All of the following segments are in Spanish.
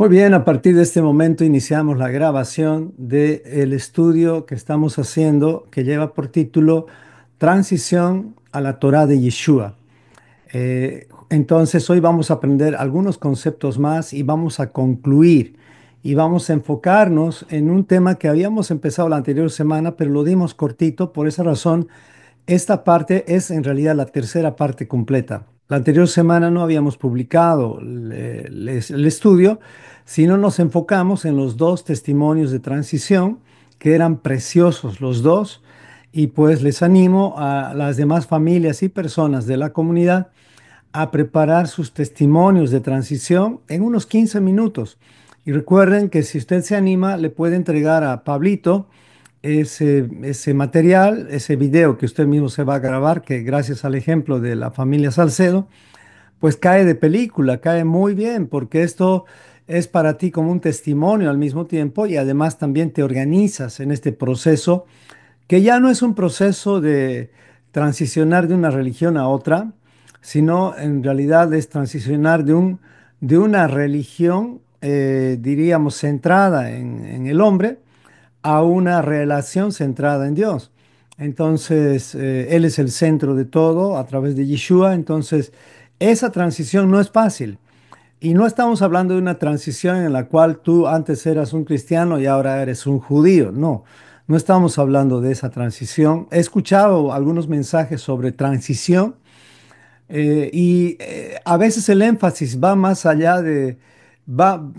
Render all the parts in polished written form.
Muy bien, a partir de este momento iniciamos la grabación del estudio que estamos haciendo que lleva por título Transición a la Torá de Yeshua. Entonces hoy vamos a aprender algunos conceptos más y vamos a concluir y vamos a enfocarnos en un tema que habíamos empezado la anterior semana, pero lo dimos cortito. Por esa razón, esta parte es en realidad la tercera parte completa. La anterior semana no habíamos publicado el estudio, sino nos enfocamos en los dos testimonios de transición, que eran preciosos los dos, y pues les animo a las demás familias y personas de la comunidad a preparar sus testimonios de transición en unos 15 minutos. Y recuerden que si usted se anima, le puede entregar a Pablito ese material, ese video que usted mismo se va a grabar, que gracias al ejemplo de la familia Salcedo, pues cae de película, cae muy bien, porque esto es para ti como un testimonio al mismo tiempo y además también te organizas en este proceso que ya no es un proceso de transicionar de una religión a otra, sino en realidad es transicionar de una religión, diríamos, centrada en el hombre a una relación centrada en Dios. Entonces, Él es el centro de todo a través de Yeshua. Entonces, esa transición no es fácil. Y no estamos hablando de una transición en la cual tú antes eras un cristiano y ahora eres un judío. No, no estamos hablando de esa transición. He escuchado algunos mensajes sobre transición a veces el énfasis va más allá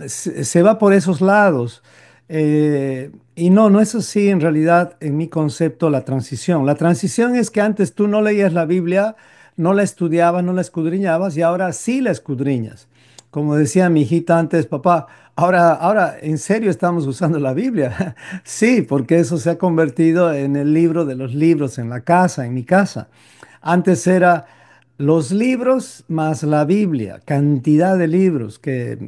se va por esos lados. Y no, no es así en realidad en mi concepto la transición. La transición es que antes tú no leías la Biblia, no la estudiabas, no la escudriñabas y ahora sí la escudriñas. Como decía mi hijita antes, papá, ahora en serio estamos usando la Biblia. Sí, porque eso se ha convertido en el libro de los libros en la casa, en mi casa. Antes era los libros más la Biblia, cantidad de libros que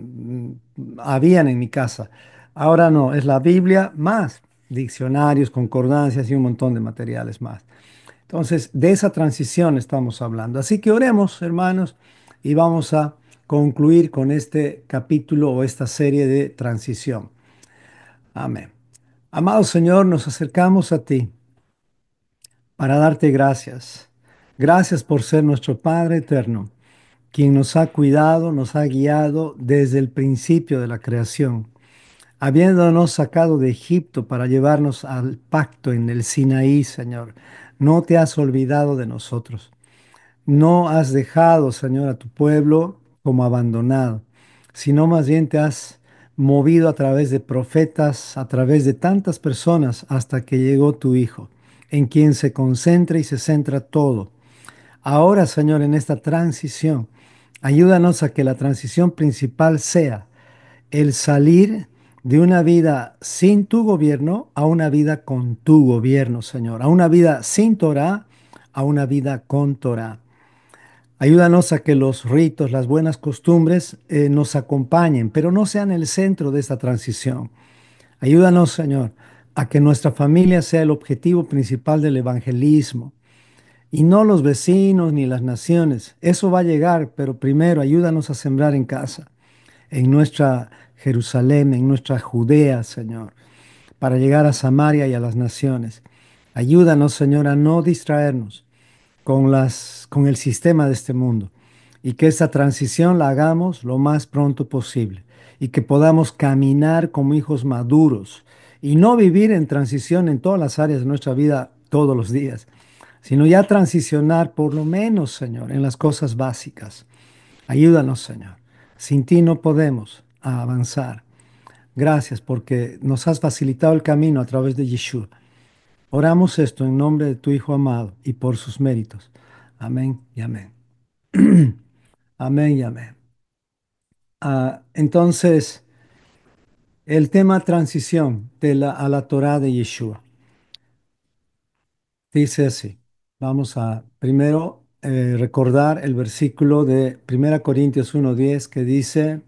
habían en mi casa. Ahora no, es la Biblia más diccionarios, concordancias y un montón de materiales más. Entonces, de esa transición estamos hablando. Así que oremos, hermanos, y vamos a concluir con este capítulo o esta serie de transición. Amén. Amado Señor, nos acercamos a ti para darte gracias. Gracias por ser nuestro Padre eterno, quien nos ha cuidado, nos ha guiado desde el principio de la creación, habiéndonos sacado de Egipto para llevarnos al pacto en el Sinaí, Señor. No te has olvidado de nosotros. No has dejado, Señor, a tu pueblo como abandonado, sino más bien te has movido a través de profetas, a través de tantas personas hasta que llegó tu Hijo, en quien se concentra y se centra todo. Ahora, Señor, en esta transición, ayúdanos a que la transición principal sea el salir de una vida sin tu gobierno a una vida con tu gobierno, Señor, a una vida sin Torah a una vida con Torah. Ayúdanos a que los ritos, las buenas costumbres nos acompañen, pero no sean el centro de esta transición. Ayúdanos, Señor, a que nuestra familia sea el objetivo principal del evangelismo y no los vecinos ni las naciones. Eso va a llegar, pero primero ayúdanos a sembrar en casa, en nuestra Jerusalén, en nuestra Judea, Señor, para llegar a Samaria y a las naciones. Ayúdanos, Señor, a no distraernos con el sistema de este mundo y que esta transición la hagamos lo más pronto posible y que podamos caminar como hijos maduros y no vivir en transición en todas las áreas de nuestra vida todos los días, sino ya transicionar por lo menos, Señor, en las cosas básicas. Ayúdanos, Señor. Sin ti no podemos avanzar. Gracias porque nos has facilitado el camino a través de Yeshua. Oramos esto en nombre de tu Hijo amado y por sus méritos. Amén y amén. Amén y amén. Entonces, el tema transición a la Torá de Yeshua. Dice así. Vamos a primero recordar el versículo de 1 Corintios 1:10 que dice,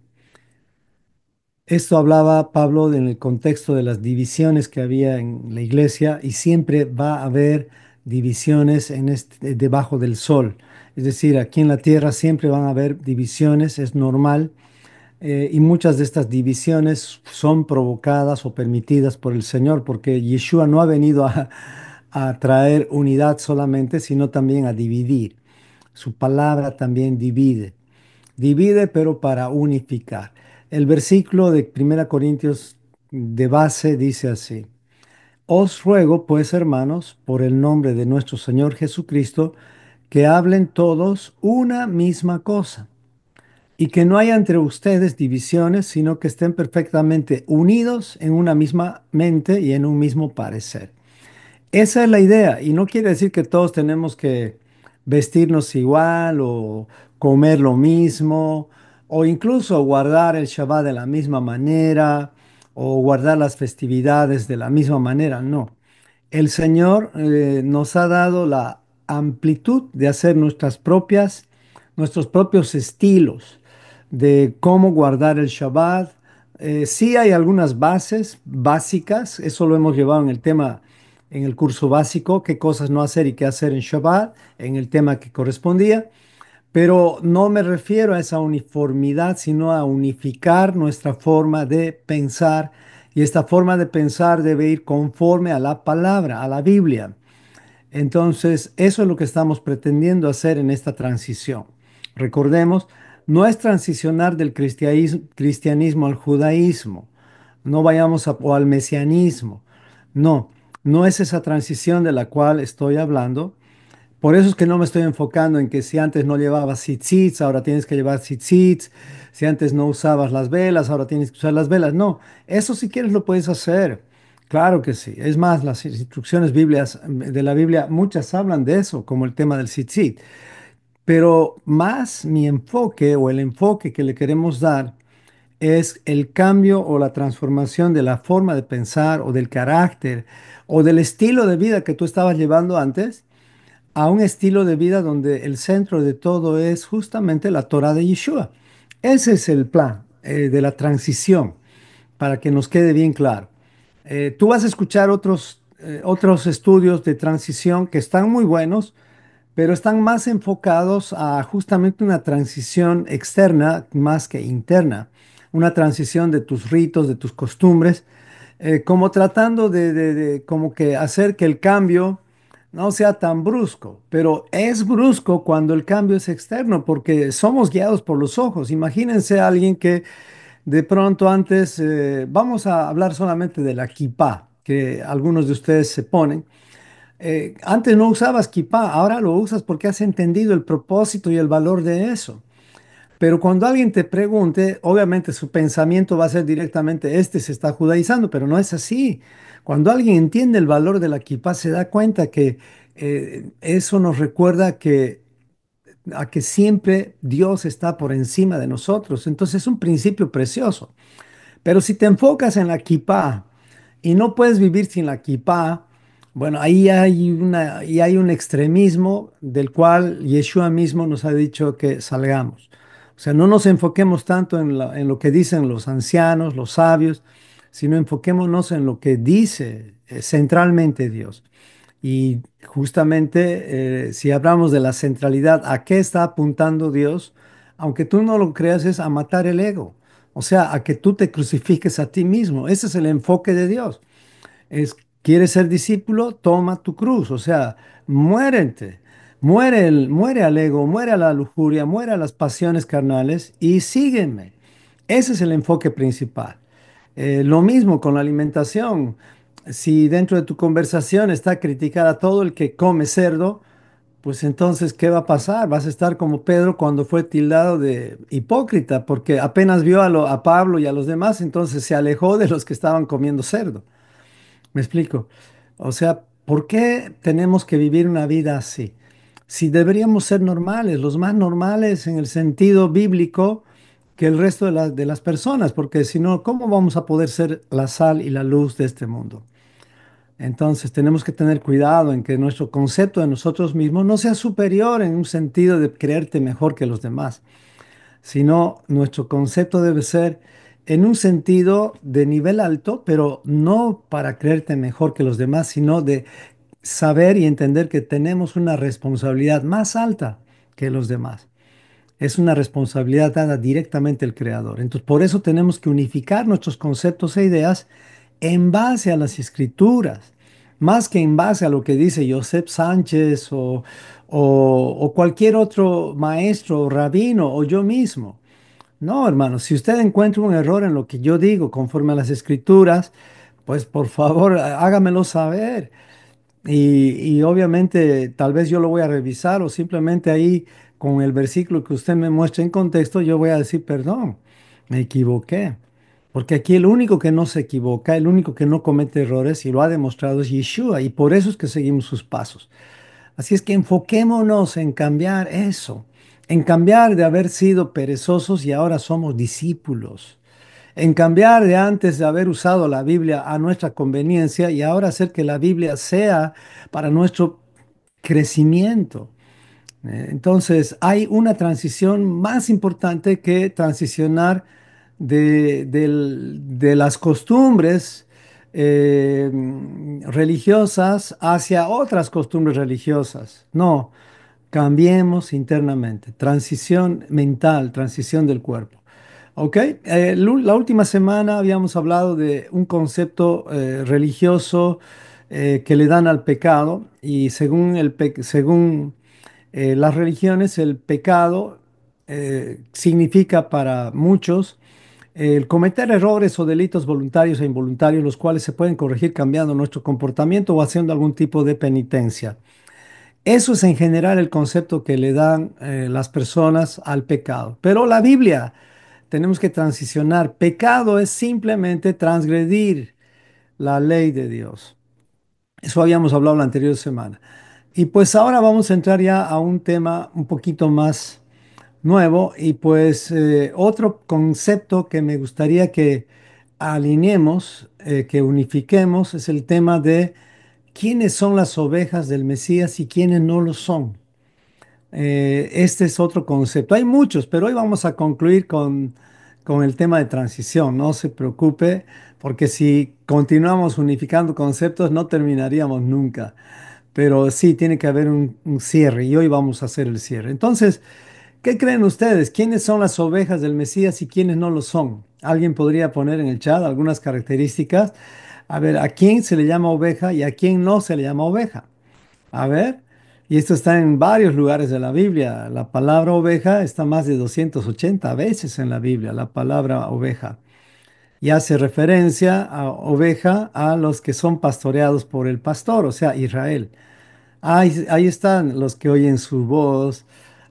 esto hablaba Pablo en el contexto de las divisiones que había en la iglesia y siempre va a haber divisiones debajo del sol. Es decir, aquí en la tierra siempre van a haber divisiones, es normal. Y muchas de estas divisiones son provocadas o permitidas por el Señor, porque Yeshua no ha venido a traer unidad solamente, sino también a dividir. Su palabra también divide. Divide, pero para unificar. El versículo de 1 Corintios de base dice así: Os ruego, pues, hermanos, por el nombre de nuestro Señor Jesucristo, que hablen todos una misma cosa y que no haya entre ustedes divisiones, sino que estén perfectamente unidos en una misma mente y en un mismo parecer. Esa es la idea, y no quiere decir que todos tenemos que vestirnos igual o comer lo mismo, o incluso guardar el Shabbat de la misma manera, o guardar las festividades de la misma manera, no. El Señor nos ha dado la amplitud de hacer nuestros propios estilos de cómo guardar el Shabbat. Sí hay algunas bases básicas, eso lo hemos llevado en el tema, en el curso básico, qué cosas no hacer y qué hacer en Shabbat, en el tema que correspondía, pero no me refiero a esa uniformidad, sino a unificar nuestra forma de pensar, y esta forma de pensar debe ir conforme a la palabra, a la Biblia. Entonces, eso es lo que estamos pretendiendo hacer en esta transición. Recordemos, no es transicionar del cristianismo al judaísmo, no vayamos o al mesianismo. No, no es esa transición de la cual estoy hablando. Por eso es que no me estoy enfocando en que si antes no llevabas tzitzits, ahora tienes que llevar tzitzits. Si antes no usabas las velas, ahora tienes que usar las velas. No, eso si quieres lo puedes hacer. Claro que sí. Es más, las instrucciones de la Biblia, muchas hablan de eso, como el tema del tzitzit. Pero más mi enfoque o el enfoque que le queremos dar es el cambio o la transformación de la forma de pensar o del carácter o del estilo de vida que tú estabas llevando antes a un estilo de vida donde el centro de todo es justamente la Torah de Yeshua. Ese es el plan de la transición, para que nos quede bien claro. Tú vas a escuchar otros estudios de transición que están muy buenos, pero están más enfocados a justamente una transición externa más que interna, una transición de tus ritos, de tus costumbres, como tratando de como que hacer que el cambio no sea tan brusco, pero es brusco cuando el cambio es externo, porque somos guiados por los ojos. Imagínense a alguien que de pronto antes, vamos a hablar solamente de la kipá, que algunos de ustedes se ponen. Antes no usabas kipá, ahora lo usas porque has entendido el propósito y el valor de eso. Pero cuando alguien te pregunte, obviamente su pensamiento va a ser directamente, este se está judaizando, pero no es así. Cuando alguien entiende el valor de la kipá, se da cuenta que eso nos recuerda a que siempre Dios está por encima de nosotros. Entonces es un principio precioso. Pero si te enfocas en la kipá y no puedes vivir sin la kipá, bueno, ahí hay un extremismo del cual Yeshua mismo nos ha dicho que salgamos. O sea, no nos enfoquemos tanto en lo que dicen los ancianos, los sabios, sino enfoquémonos en lo que dice centralmente Dios. Y justamente si hablamos de la centralidad, ¿a qué está apuntando Dios? Aunque tú no lo creas, es a matar el ego. O sea, a que tú te crucifiques a ti mismo. Ese es el enfoque de Dios. Es, ¿quieres ser discípulo? Toma tu cruz. O sea, muérete. Muere al ego, muere a la lujuria, muere a las pasiones carnales y sígueme. Ese es el enfoque principal. Lo mismo con la alimentación. Si dentro de tu conversación está criticar a todo el que come cerdo, pues entonces, ¿qué va a pasar? Vas a estar como Pedro cuando fue tildado de hipócrita, porque apenas vio a Pablo y a los demás, entonces se alejó de los que estaban comiendo cerdo. ¿Me explico? O sea, ¿por qué tenemos que vivir una vida así? Si deberíamos ser normales, los más normales en el sentido bíblico que el resto de las personas, porque si no, ¿cómo vamos a poder ser la sal y la luz de este mundo? Entonces tenemos que tener cuidado en que nuestro concepto de nosotros mismos no sea superior en un sentido de creerte mejor que los demás, sino nuestro concepto debe ser en un sentido de nivel alto, pero no para creerte mejor que los demás, sino de saber y entender que tenemos una responsabilidad más alta que los demás. Es una responsabilidad dada directamente al Creador. Entonces, por eso tenemos que unificar nuestros conceptos e ideas en base a las escrituras, más que en base a lo que dice Joseph Sánchez o cualquier otro maestro o rabino o yo mismo. No, hermano, si usted encuentra un error en lo que yo digo conforme a las escrituras, pues por favor hágamelo saber. Y obviamente tal vez yo lo voy a revisar o simplemente ahí con el versículo que usted me muestre en contexto, yo voy a decir, perdón, me equivoqué. Porque aquí el único que no se equivoca, el único que no comete errores y lo ha demostrado es Yeshua y por eso es que seguimos sus pasos. Así es que enfoquémonos en cambiar eso, en cambiar de haber sido perezosos y ahora somos discípulos, en cambiar de antes de haber usado la Biblia a nuestra conveniencia y ahora hacer que la Biblia sea para nuestro crecimiento. Entonces, hay una transición más importante que transicionar de las costumbres eh, religiosas hacia otras costumbres religiosas. No, cambiemos internamente. Transición mental, transición del cuerpo. Ok, la última semana habíamos hablado de un concepto religioso que le dan al pecado y según las religiones el pecado significa para muchos el cometer errores o delitos voluntarios e involuntarios los cuales se pueden corregir cambiando nuestro comportamiento o haciendo algún tipo de penitencia. Eso es en general el concepto que le dan las personas al pecado. Pero la Biblia tenemos que transicionar. Pecado es simplemente transgredir la ley de Dios. Eso habíamos hablado la anterior semana. Y pues ahora vamos a entrar ya a un tema un poquito más nuevo y pues otro concepto que me gustaría que alineemos, que unifiquemos, es el tema de quiénes son las ovejas del Mesías y quiénes no lo son. Este es otro concepto. Hay muchos, pero hoy vamos a concluir con el tema de transición. No se preocupe, porque si continuamos unificando conceptos no terminaríamos nunca. Pero sí, tiene que haber un cierre y hoy vamos a hacer el cierre. Entonces, ¿qué creen ustedes? ¿Quiénes son las ovejas del Mesías y quiénes no lo son? ¿Alguien podría poner en el chat algunas características? A ver, ¿a quién se le llama oveja y a quién no se le llama oveja? A ver, y esto está en varios lugares de la Biblia. La palabra oveja está más de 280 veces en la Biblia, la palabra oveja. Y hace referencia a oveja a los que son pastoreados por el pastor, o sea, Israel. Ahí están los que oyen su voz,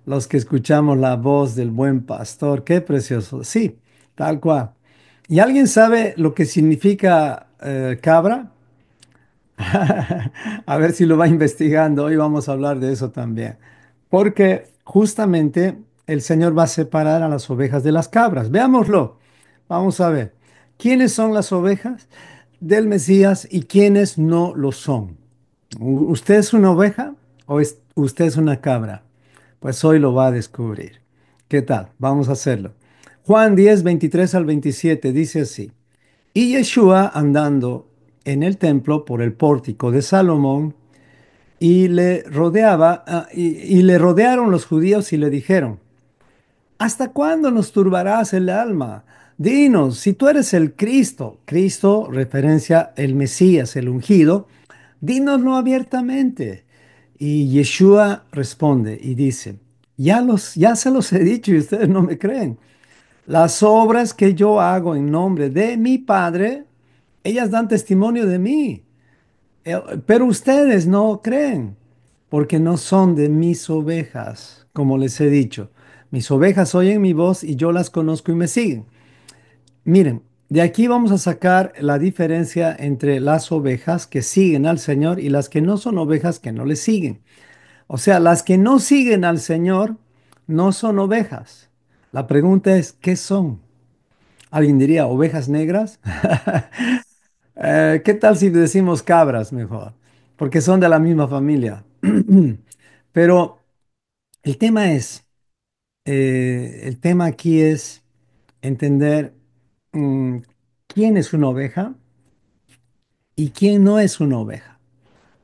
los que escuchamos la voz del buen pastor. Qué precioso. Sí, tal cual. ¿Y alguien sabe lo que significa cabra? A ver si lo va investigando. Hoy vamos a hablar de eso también. Porque justamente el Señor va a separar a las ovejas de las cabras. Veámoslo. Vamos a ver. ¿Quiénes son las ovejas del Mesías y quiénes no lo son? ¿Usted es una oveja o usted es una cabra? Pues hoy lo va a descubrir. ¿Qué tal? Vamos a hacerlo. Juan 10 23 al 27 dice así. Y Yeshua andando en el templo por el pórtico de Salomón y le rodearon los judíos y le dijeron, ¿hasta cuándo nos turbarás el alma? Dinos, si tú eres el Cristo, Cristo referencia el Mesías, el ungido, dínoslo abiertamente. Y Yeshua responde y dice, ya se los he dicho y ustedes no me creen. Las obras que yo hago en nombre de mi Padre, ellas dan testimonio de mí. Pero ustedes no creen, porque no son de mis ovejas, como les he dicho. Mis ovejas oyen mi voz y yo las conozco y me siguen. Miren, de aquí vamos a sacar la diferencia entre las ovejas que siguen al Señor y las que no son ovejas que no le siguen. O sea, las que no siguen al Señor no son ovejas. La pregunta es, ¿qué son? Alguien diría, ¿ovejas negras? ¿Qué tal si decimos cabras mejor? Porque son de la misma familia. Pero el tema es, el tema aquí es entender mm, quién es una oveja y quién no es una oveja.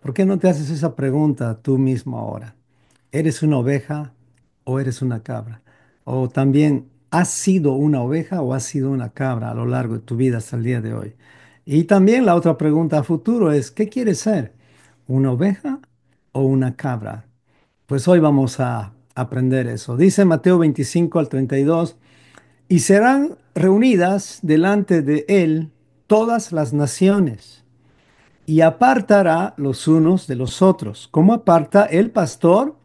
¿Por qué no te haces esa pregunta tú mismo ahora? ¿Eres una oveja o eres una cabra? O también, ¿has sido una oveja o has sido una cabra a lo largo de tu vida hasta el día de hoy? Y también la otra pregunta a futuro es, ¿qué quieres ser? ¿Una oveja o una cabra? Pues hoy vamos a aprender eso. Dice Mateo 25 al 32, y serán reunidas delante de él todas las naciones, y apartará los unos de los otros, como aparta el pastor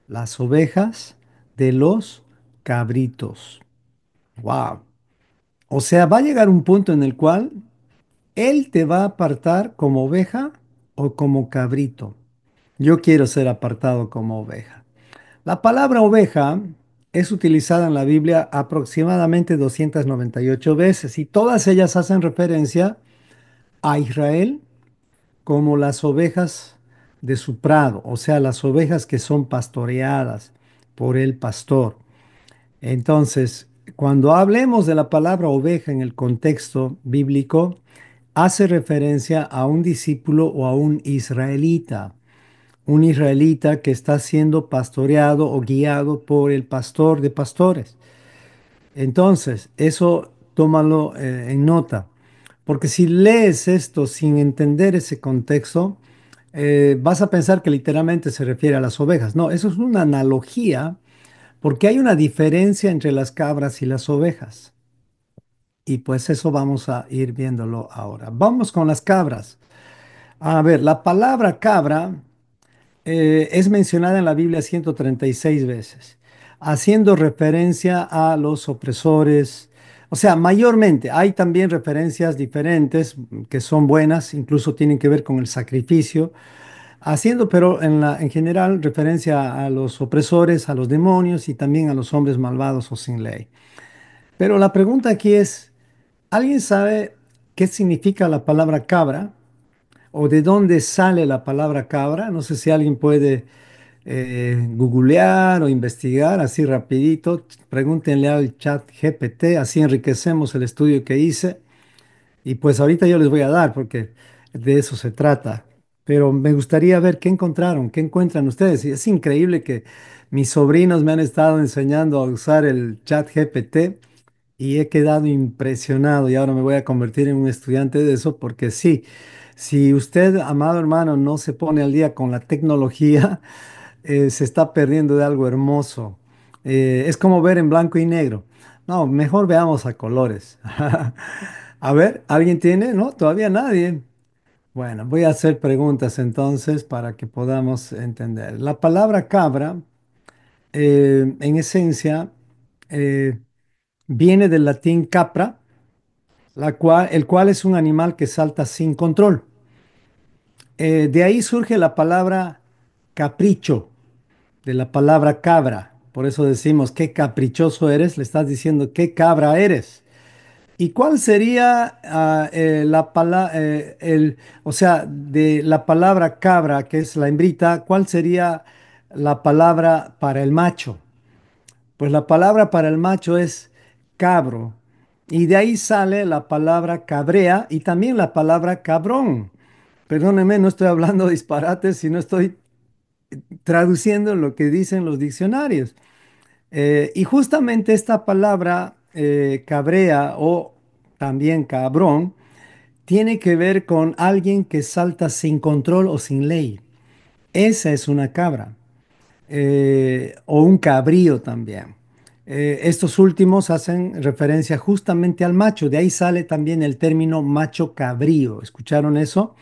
las ovejas de los cabritos. Wow. O sea, va a llegar un punto en el cual él te va a apartar como oveja o como cabrito. Yo quiero ser apartado como oveja. La palabra oveja es utilizada en la Biblia aproximadamente 298 veces y todas ellas hacen referencia a Israel como las ovejas de su prado, o sea, las ovejas que son pastoreadas por el pastor. Entonces, cuando hablemos de la palabra oveja en el contexto bíblico, hace referencia a un discípulo o a un israelita que está siendo pastoreado o guiado por el pastor de pastores. Entonces, eso tómalo en nota, porque si lees esto sin entender ese contexto, vas a pensar que literalmente se refiere a las ovejas. No, eso es una analogía porque hay una diferencia entre las cabras y las ovejas. Y pues eso vamos a ir viéndolo ahora. Vamos con las cabras. A ver, la palabra cabra es mencionada en la Biblia 136 veces, haciendo referencia a los opresores. O sea, mayormente hay también referencias diferentes que son buenas, incluso tienen que ver con el sacrificio, haciendo pero en general referencia a los opresores, a los demonios y también a los hombres malvados o sin ley. Pero la pregunta aquí es, ¿alguien sabe qué significa la palabra cabra? ¿O de dónde sale la palabra cabra? No sé si alguien puede googlear o investigar así rapidito. Pregúntenle al chat GPT, así enriquecemos el estudio que hice. Y pues ahorita yo les voy a dar porque de eso se trata. Pero me gustaría ver qué encontraron, qué encuentran ustedes. Y es increíble que mis sobrinos me han estado enseñando a usar el chat GPT y he quedado impresionado y ahora me voy a convertir en un estudiante de eso porque sí, si usted, amado hermano, no se pone al día con la tecnología, se está perdiendo de algo hermoso. Es como ver en blanco y negro. No, mejor veamos a colores. A ver, ¿alguien tiene? No, todavía nadie. Bueno, voy a hacer preguntas entonces para que podamos entender. La palabra cabra, en esencia, eh, viene del latín capra, el cual es un animal que salta sin control. De ahí surge la palabra capricho, de la palabra cabra. Por eso decimos, qué caprichoso eres, le estás diciendo qué cabra eres. ¿Y cuál sería la palabra, o sea, de la palabra cabra, que es la hembrita, cuál sería la palabra para el macho? Pues la palabra para el macho es cabro. Y de ahí sale la palabra cabrea y también la palabra cabrón. Perdóneme, no estoy hablando disparates, sino estoy traduciendo lo que dicen los diccionarios. Y justamente esta palabra cabrea o también cabrón tiene que ver con alguien que salta sin control o sin ley. Esa es una cabra. O un cabrío también. Estos últimos hacen referencia justamente al macho, de ahí sale también el término macho cabrío. ¿Escucharon eso?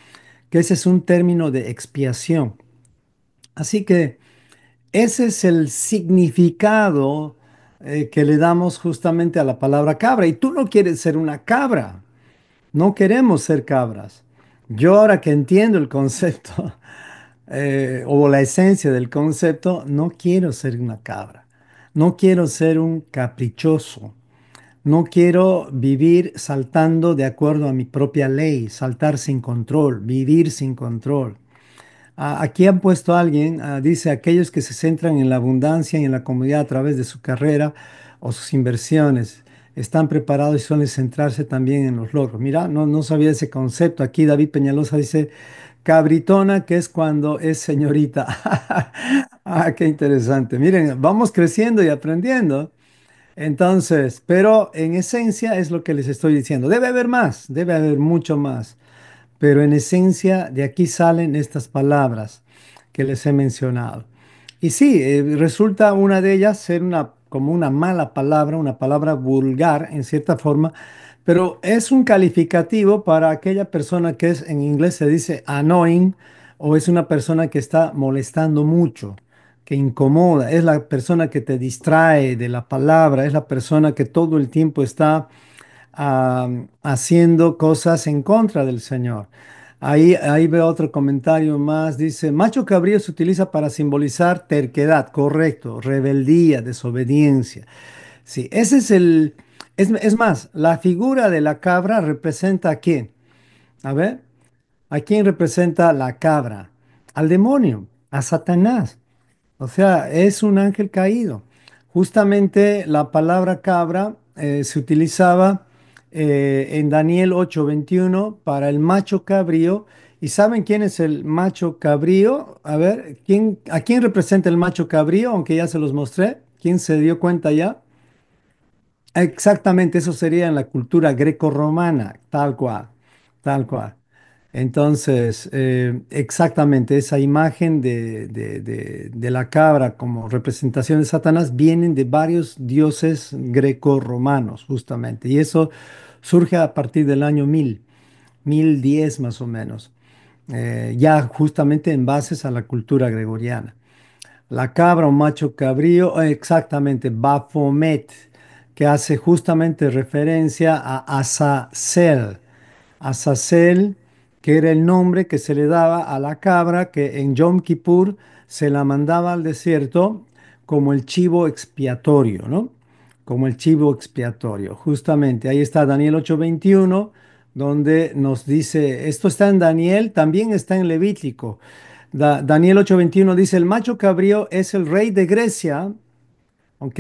Que ese es un término de expiación. Así que ese es el significado que le damos justamente a la palabra cabra. Y tú no quieres ser una cabra, no queremos ser cabras. Yo ahora que entiendo el concepto o la esencia del concepto, no quiero ser una cabra, no quiero ser un caprichoso, no quiero vivir saltando de acuerdo a mi propia ley, saltar sin control, vivir sin control. Aquí han puesto a alguien, dice, aquellos que se centran en la abundancia y en la comodidad a través de su carrera o sus inversiones, están preparados y suelen centrarse también en los logros. Mira, no sabía ese concepto. Aquí David Peñalosa dice, cabritona, que es cuando es señorita. Ah, qué interesante. Miren, vamos creciendo y aprendiendo. Entonces, pero en esencia es lo que les estoy diciendo. Debe haber más, debe haber mucho más. Pero en esencia de aquí salen estas palabras que les he mencionado. Y sí, resulta una de ellas ser como una mala palabra, una palabra vulgar en cierta forma, pero es un calificativo para aquella persona que es, en inglés se dice annoying, o es una persona que está molestando mucho, que incomoda, es la persona que te distrae de la palabra, es la persona que todo el tiempo está haciendo cosas en contra del Señor. Ahí veo otro comentario más. Dice, macho cabrío se utiliza para simbolizar terquedad, correcto, rebeldía, desobediencia. Sí, ese es el... Es más, la figura de la cabra representa a quién. A ver, ¿a quién representa la cabra? Al demonio, a Satanás. O sea, es un ángel caído. Justamente la palabra cabra se utilizaba en Daniel 8:21 para el macho cabrío. ¿Y saben quién es el macho cabrío? A ver, ¿a quién representa el macho cabrío? Aunque ya se los mostré. ¿Quién se dio cuenta ya? Exactamente, eso sería en la cultura grecorromana, tal cual, tal cual. Entonces, exactamente, esa imagen de la cabra como representación de Satanás vienen de varios dioses grecorromanos, justamente. Y eso surge a partir del año 1010 más o menos, ya justamente en bases a la cultura gregoriana. La cabra o macho cabrío, exactamente, Baphomet, que hace justamente referencia a Azazel. Azazel, que era el nombre que se le daba a la cabra que en Yom Kippur se la mandaba al desierto como el chivo expiatorio, ¿no? Como el chivo expiatorio. Justamente, ahí está Daniel 8:21, donde nos dice, esto está en Daniel, también está en Levítico. Daniel 8:21 dice, el macho cabrío es el rey de Grecia, ¿ok?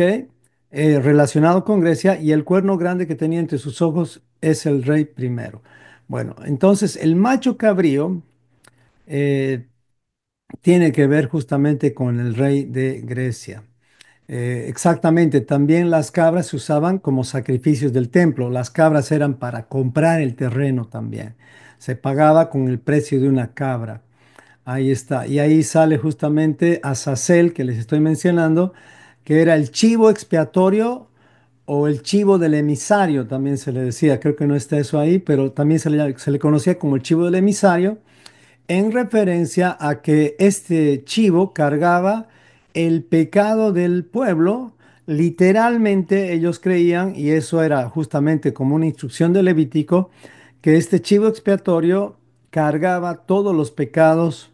Relacionado con Grecia, y el cuerno grande que tenía entre sus ojos es el rey primero. Bueno, entonces el macho cabrío eh, tiene que ver justamente con el rey de Grecia. Exactamente, también las cabras se usaban como sacrificios del templo. Las cabras eran para comprar el terreno también. Se pagaba con el precio de una cabra. Ahí está. Y ahí sale justamente Azazel, que les estoy mencionando, que era el chivo expiatorio o el chivo del emisario, también se le decía. Creo que no está eso ahí, pero también se le conocía como el chivo del emisario, en referencia a que este chivo cargaba el pecado del pueblo. Literalmente ellos creían, y eso era justamente como una instrucción de Levítico, que este chivo expiatorio cargaba todos los pecados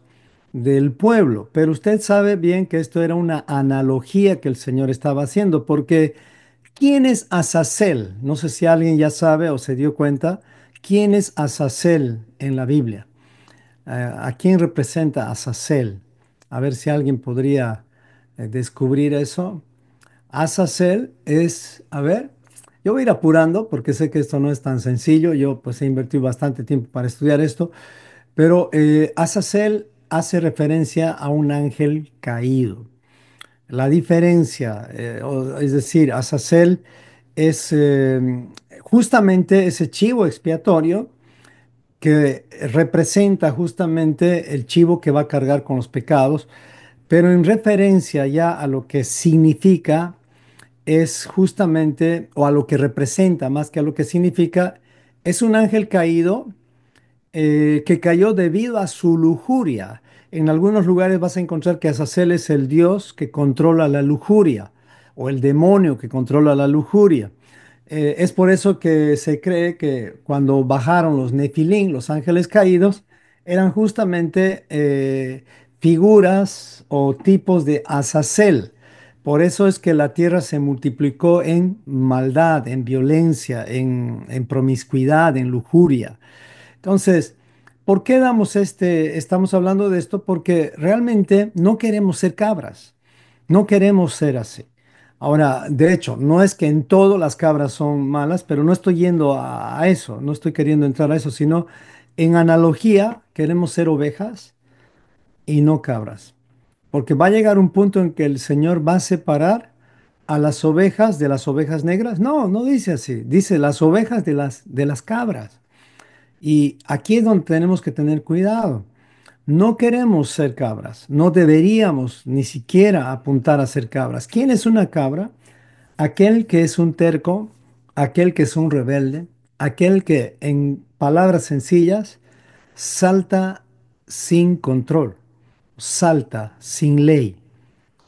del pueblo. Pero usted sabe bien que esto era una analogía que el Señor estaba haciendo, porque ¿quién es Azazel? No sé si alguien ya sabe o se dio cuenta. ¿Quién es Azazel en la Biblia? ¿A quién representa Azazel? A ver si alguien podría descubrir eso. Azazel es, a ver, yo voy a ir apurando porque sé que esto no es tan sencillo. Yo pues he invertido bastante tiempo para estudiar esto, pero Azazel hace referencia a un ángel caído. La diferencia, es decir, Azazel es justamente ese chivo expiatorio que representa justamente el chivo que va a cargar con los pecados, pero en referencia ya a lo que significa es justamente, o a lo que representa más que a lo que significa, es un ángel caído que cayó debido a su lujuria. En algunos lugares vas a encontrar que Azazel es el dios que controla la lujuria o el demonio que controla la lujuria. Es por eso que se cree que cuando bajaron los Nefilín, los ángeles caídos, eran justamente figuras o tipos de Azazel. Por eso es que la tierra se multiplicó en maldad, en violencia, en promiscuidad, en lujuria. Entonces, ¿por qué estamos hablando de esto? Porque realmente no queremos ser cabras, no queremos ser así. Ahora, de hecho, no es que en todo las cabras son malas, pero no estoy yendo a eso, no estoy queriendo entrar a eso, sino en analogía queremos ser ovejas y no cabras. Porque va a llegar un punto en que el Señor va a separar a las ovejas de las ovejas negras. No, no dice así. Dice las ovejas de las cabras. Y aquí es donde tenemos que tener cuidado. No queremos ser cabras. No deberíamos ni siquiera apuntar a ser cabras. ¿Quién es una cabra? Aquel que es un terco, aquel que es un rebelde, aquel que, en palabras sencillas, salta sin control, salta sin ley,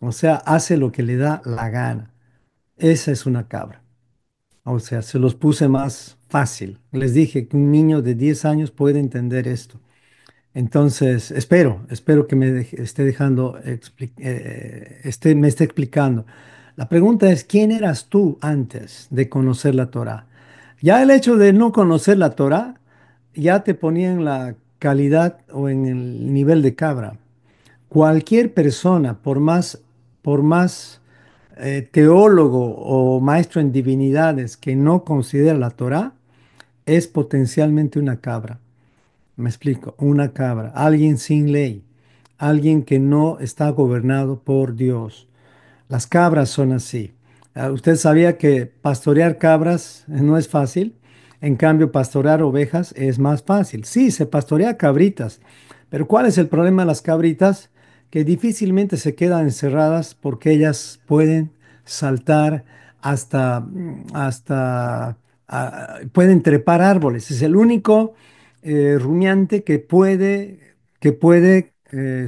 o sea, hace lo que le da la gana. Esa es una cabra. O sea, se los puse más fácil. Les dije que un niño de 10 años puede entender esto. Entonces, espero que esté dejando, me esté explicando. La pregunta es, ¿quién eras tú antes de conocer la Torá? Ya el hecho de no conocer la Torá ya te ponía en la calidad o en el nivel de cabra. Cualquier persona, por más teólogo o maestro en divinidades que no considera la Torá, es potencialmente una cabra. Me explico, una cabra, alguien sin ley, alguien que no está gobernado por Dios. Las cabras son así. ¿Usted sabía que pastorear cabras no es fácil? En cambio, pastorear ovejas es más fácil. Sí, se pastorea cabritas, pero ¿cuál es el problema de las cabritas? Que difícilmente se quedan encerradas porque ellas pueden saltar pueden trepar árboles. Es el único rumiante que puede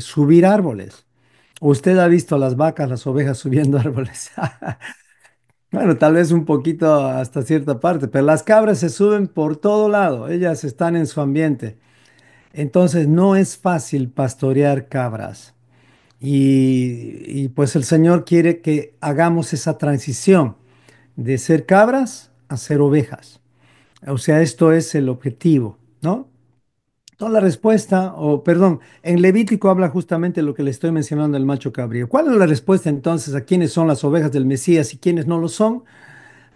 subir árboles. ¿Usted ha visto a las vacas, las ovejas subiendo árboles? Bueno, tal vez un poquito hasta cierta parte, pero las cabras se suben por todo lado, ellas están en su ambiente. Entonces no es fácil pastorear cabras. Y pues el Señor quiere que hagamos esa transición de ser cabras a ser ovejas. O sea, esto es el objetivo, ¿no? Toda la respuesta, o perdón, en Levítico habla justamente lo que le estoy mencionando del macho cabrío. ¿Cuál es la respuesta entonces a quiénes son las ovejas del Mesías y quiénes no lo son?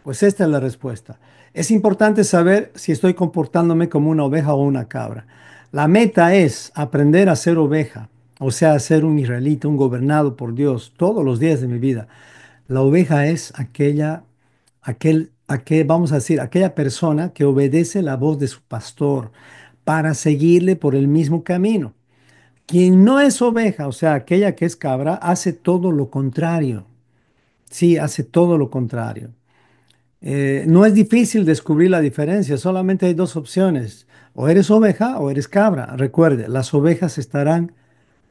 Pues esta es la respuesta. Es importante saber si estoy comportándome como una oveja o una cabra. La meta es aprender a ser oveja, o sea, a ser un israelita, un gobernado por Dios todos los días de mi vida. La oveja es vamos a decir, aquella persona que obedece la voz de su pastor para seguirle por el mismo camino. Quien no es oveja, o sea, aquella que es cabra, hace todo lo contrario. Sí, hace todo lo contrario. No es difícil descubrir la diferencia, solamente hay dos opciones. O eres oveja o eres cabra. Recuerde, las ovejas estarán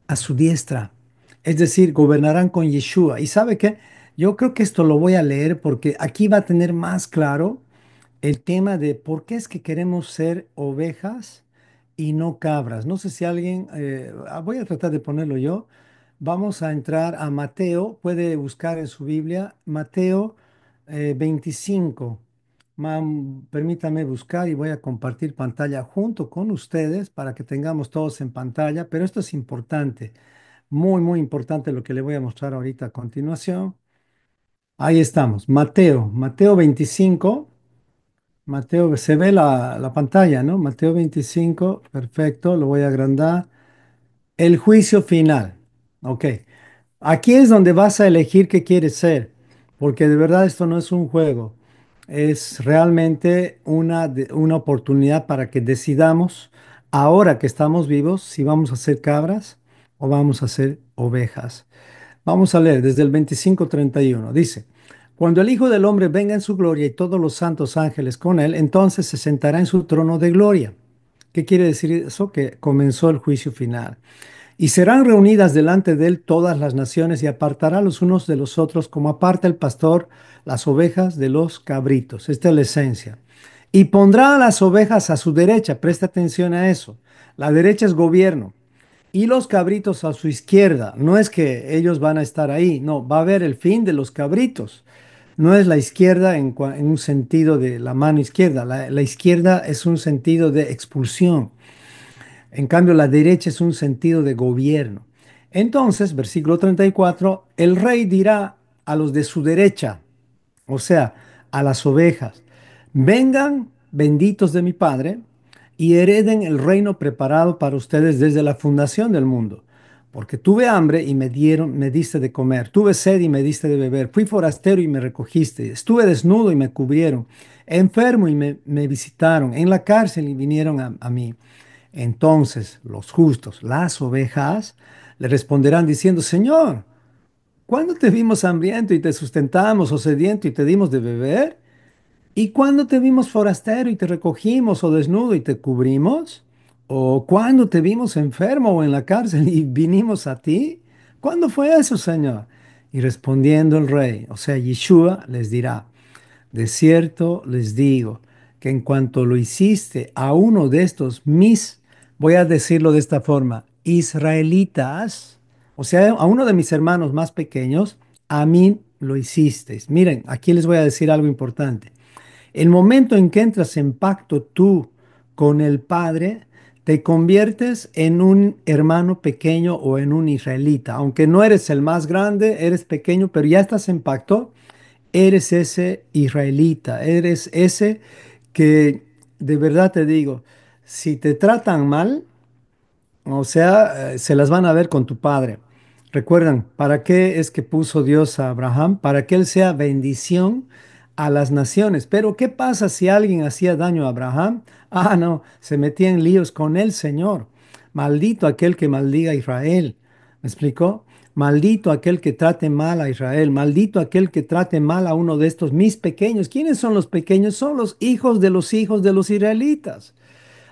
a su diestra, es decir, gobernarán con Yeshua. ¿Y sabe qué? Yo creo que esto lo voy a leer porque aquí va a tener más claro el tema de por qué es que queremos ser ovejas y no cabras. No sé si alguien, voy a tratar de ponerlo yo. Vamos a entrar a Mateo, puede buscar en su Biblia, Mateo 25. Permítame buscar y voy a compartir pantalla junto con ustedes para que tengamos todos en pantalla, pero esto es importante, muy, muy importante lo que le voy a mostrar ahorita a continuación. Ahí estamos, Mateo 25. Mateo, se ve la pantalla, ¿no? Mateo 25, perfecto, lo voy a agrandar. El juicio final. Ok. Aquí es donde vas a elegir qué quieres ser, porque de verdad esto no es un juego, es realmente una oportunidad para que decidamos, ahora que estamos vivos, si vamos a ser cabras o vamos a ser ovejas. Vamos a leer desde el 25:31. Dice, cuando el Hijo del Hombre venga en su gloria y todos los santos ángeles con él, entonces se sentará en su trono de gloria. ¿Qué quiere decir eso? Que comenzó el juicio final. Y serán reunidas delante de él todas las naciones y apartará los unos de los otros como aparta el pastor las ovejas de los cabritos. Esta es la esencia. Y pondrá a las ovejas a su derecha. Presta atención a eso. La derecha es gobierno y los cabritos a su izquierda. No es que ellos van a estar ahí, no, va a haber el fin de los cabritos. No es la izquierda en un sentido de la mano izquierda, la izquierda es un sentido de expulsión. En cambio, la derecha es un sentido de gobierno. Entonces, versículo 34, el rey dirá a los de su derecha, o sea, a las ovejas, vengan benditos de mi Padre y hereden el reino preparado para ustedes desde la fundación del mundo, Porque tuve hambre y me diste de comer, tuve sed y me diste de beber, fui forastero y me recogiste, estuve desnudo y me cubrieron, enfermo y me visitaron, en la cárcel y vinieron a mí. Entonces los justos, las ovejas, le responderán diciendo, Señor, ¿cuándo te vimos hambriento y te sustentamos o sediento y te dimos de beber? ¿Y cuándo te vimos forastero y te recogimos o desnudo y te cubrimos? ¿O cuándo te vimos enfermo o en la cárcel y vinimos a ti? ¿Cuándo fue eso, Señor? Y respondiendo el rey, o sea, Yeshua, les dirá, de cierto les digo que en cuanto lo hiciste a uno de estos mis, voy a decirlo de esta forma, israelitas, o sea, a uno de mis hermanos más pequeños, a mí lo hicisteis. Miren, aquí les voy a decir algo importante. El momento en que entras en pacto tú con el Padre, te conviertes en un hermano pequeño o en un israelita. Aunque no eres el más grande, eres pequeño, pero ya estás en pacto, eres ese israelita, eres ese que de verdad te digo, si te tratan mal, o sea, se las van a ver con tu padre. Recuerdan, ¿para qué es que puso Dios a Abraham? Para que él sea bendición a las naciones. Pero ¿qué pasa si alguien hacía daño a Abraham? Ah, no, se metía en líos con el Señor. Maldito aquel que maldiga a Israel. ¿Me explicó? Maldito aquel que trate mal a Israel. Maldito aquel que trate mal a uno de estos mis pequeños. ¿Quiénes son los pequeños? Son los hijos de los israelitas.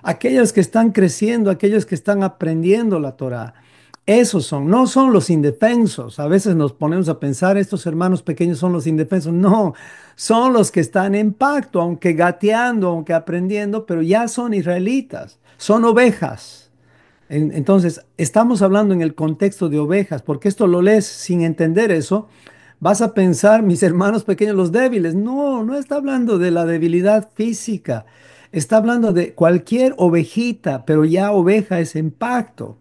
Aquellos que están creciendo, aquellos que están aprendiendo la Torá. Esos son, no son los indefensos. A veces nos ponemos a pensar, estos hermanos pequeños son los indefensos. No, son los que están en pacto, aunque gateando, aunque aprendiendo, pero ya son israelitas, son ovejas. Entonces, estamos hablando en el contexto de ovejas, porque esto lo lees sin entender eso. Vas a pensar, mis hermanos pequeños, los débiles. No, no está hablando de la debilidad física. Está hablando de cualquier ovejita, pero ya oveja es en pacto.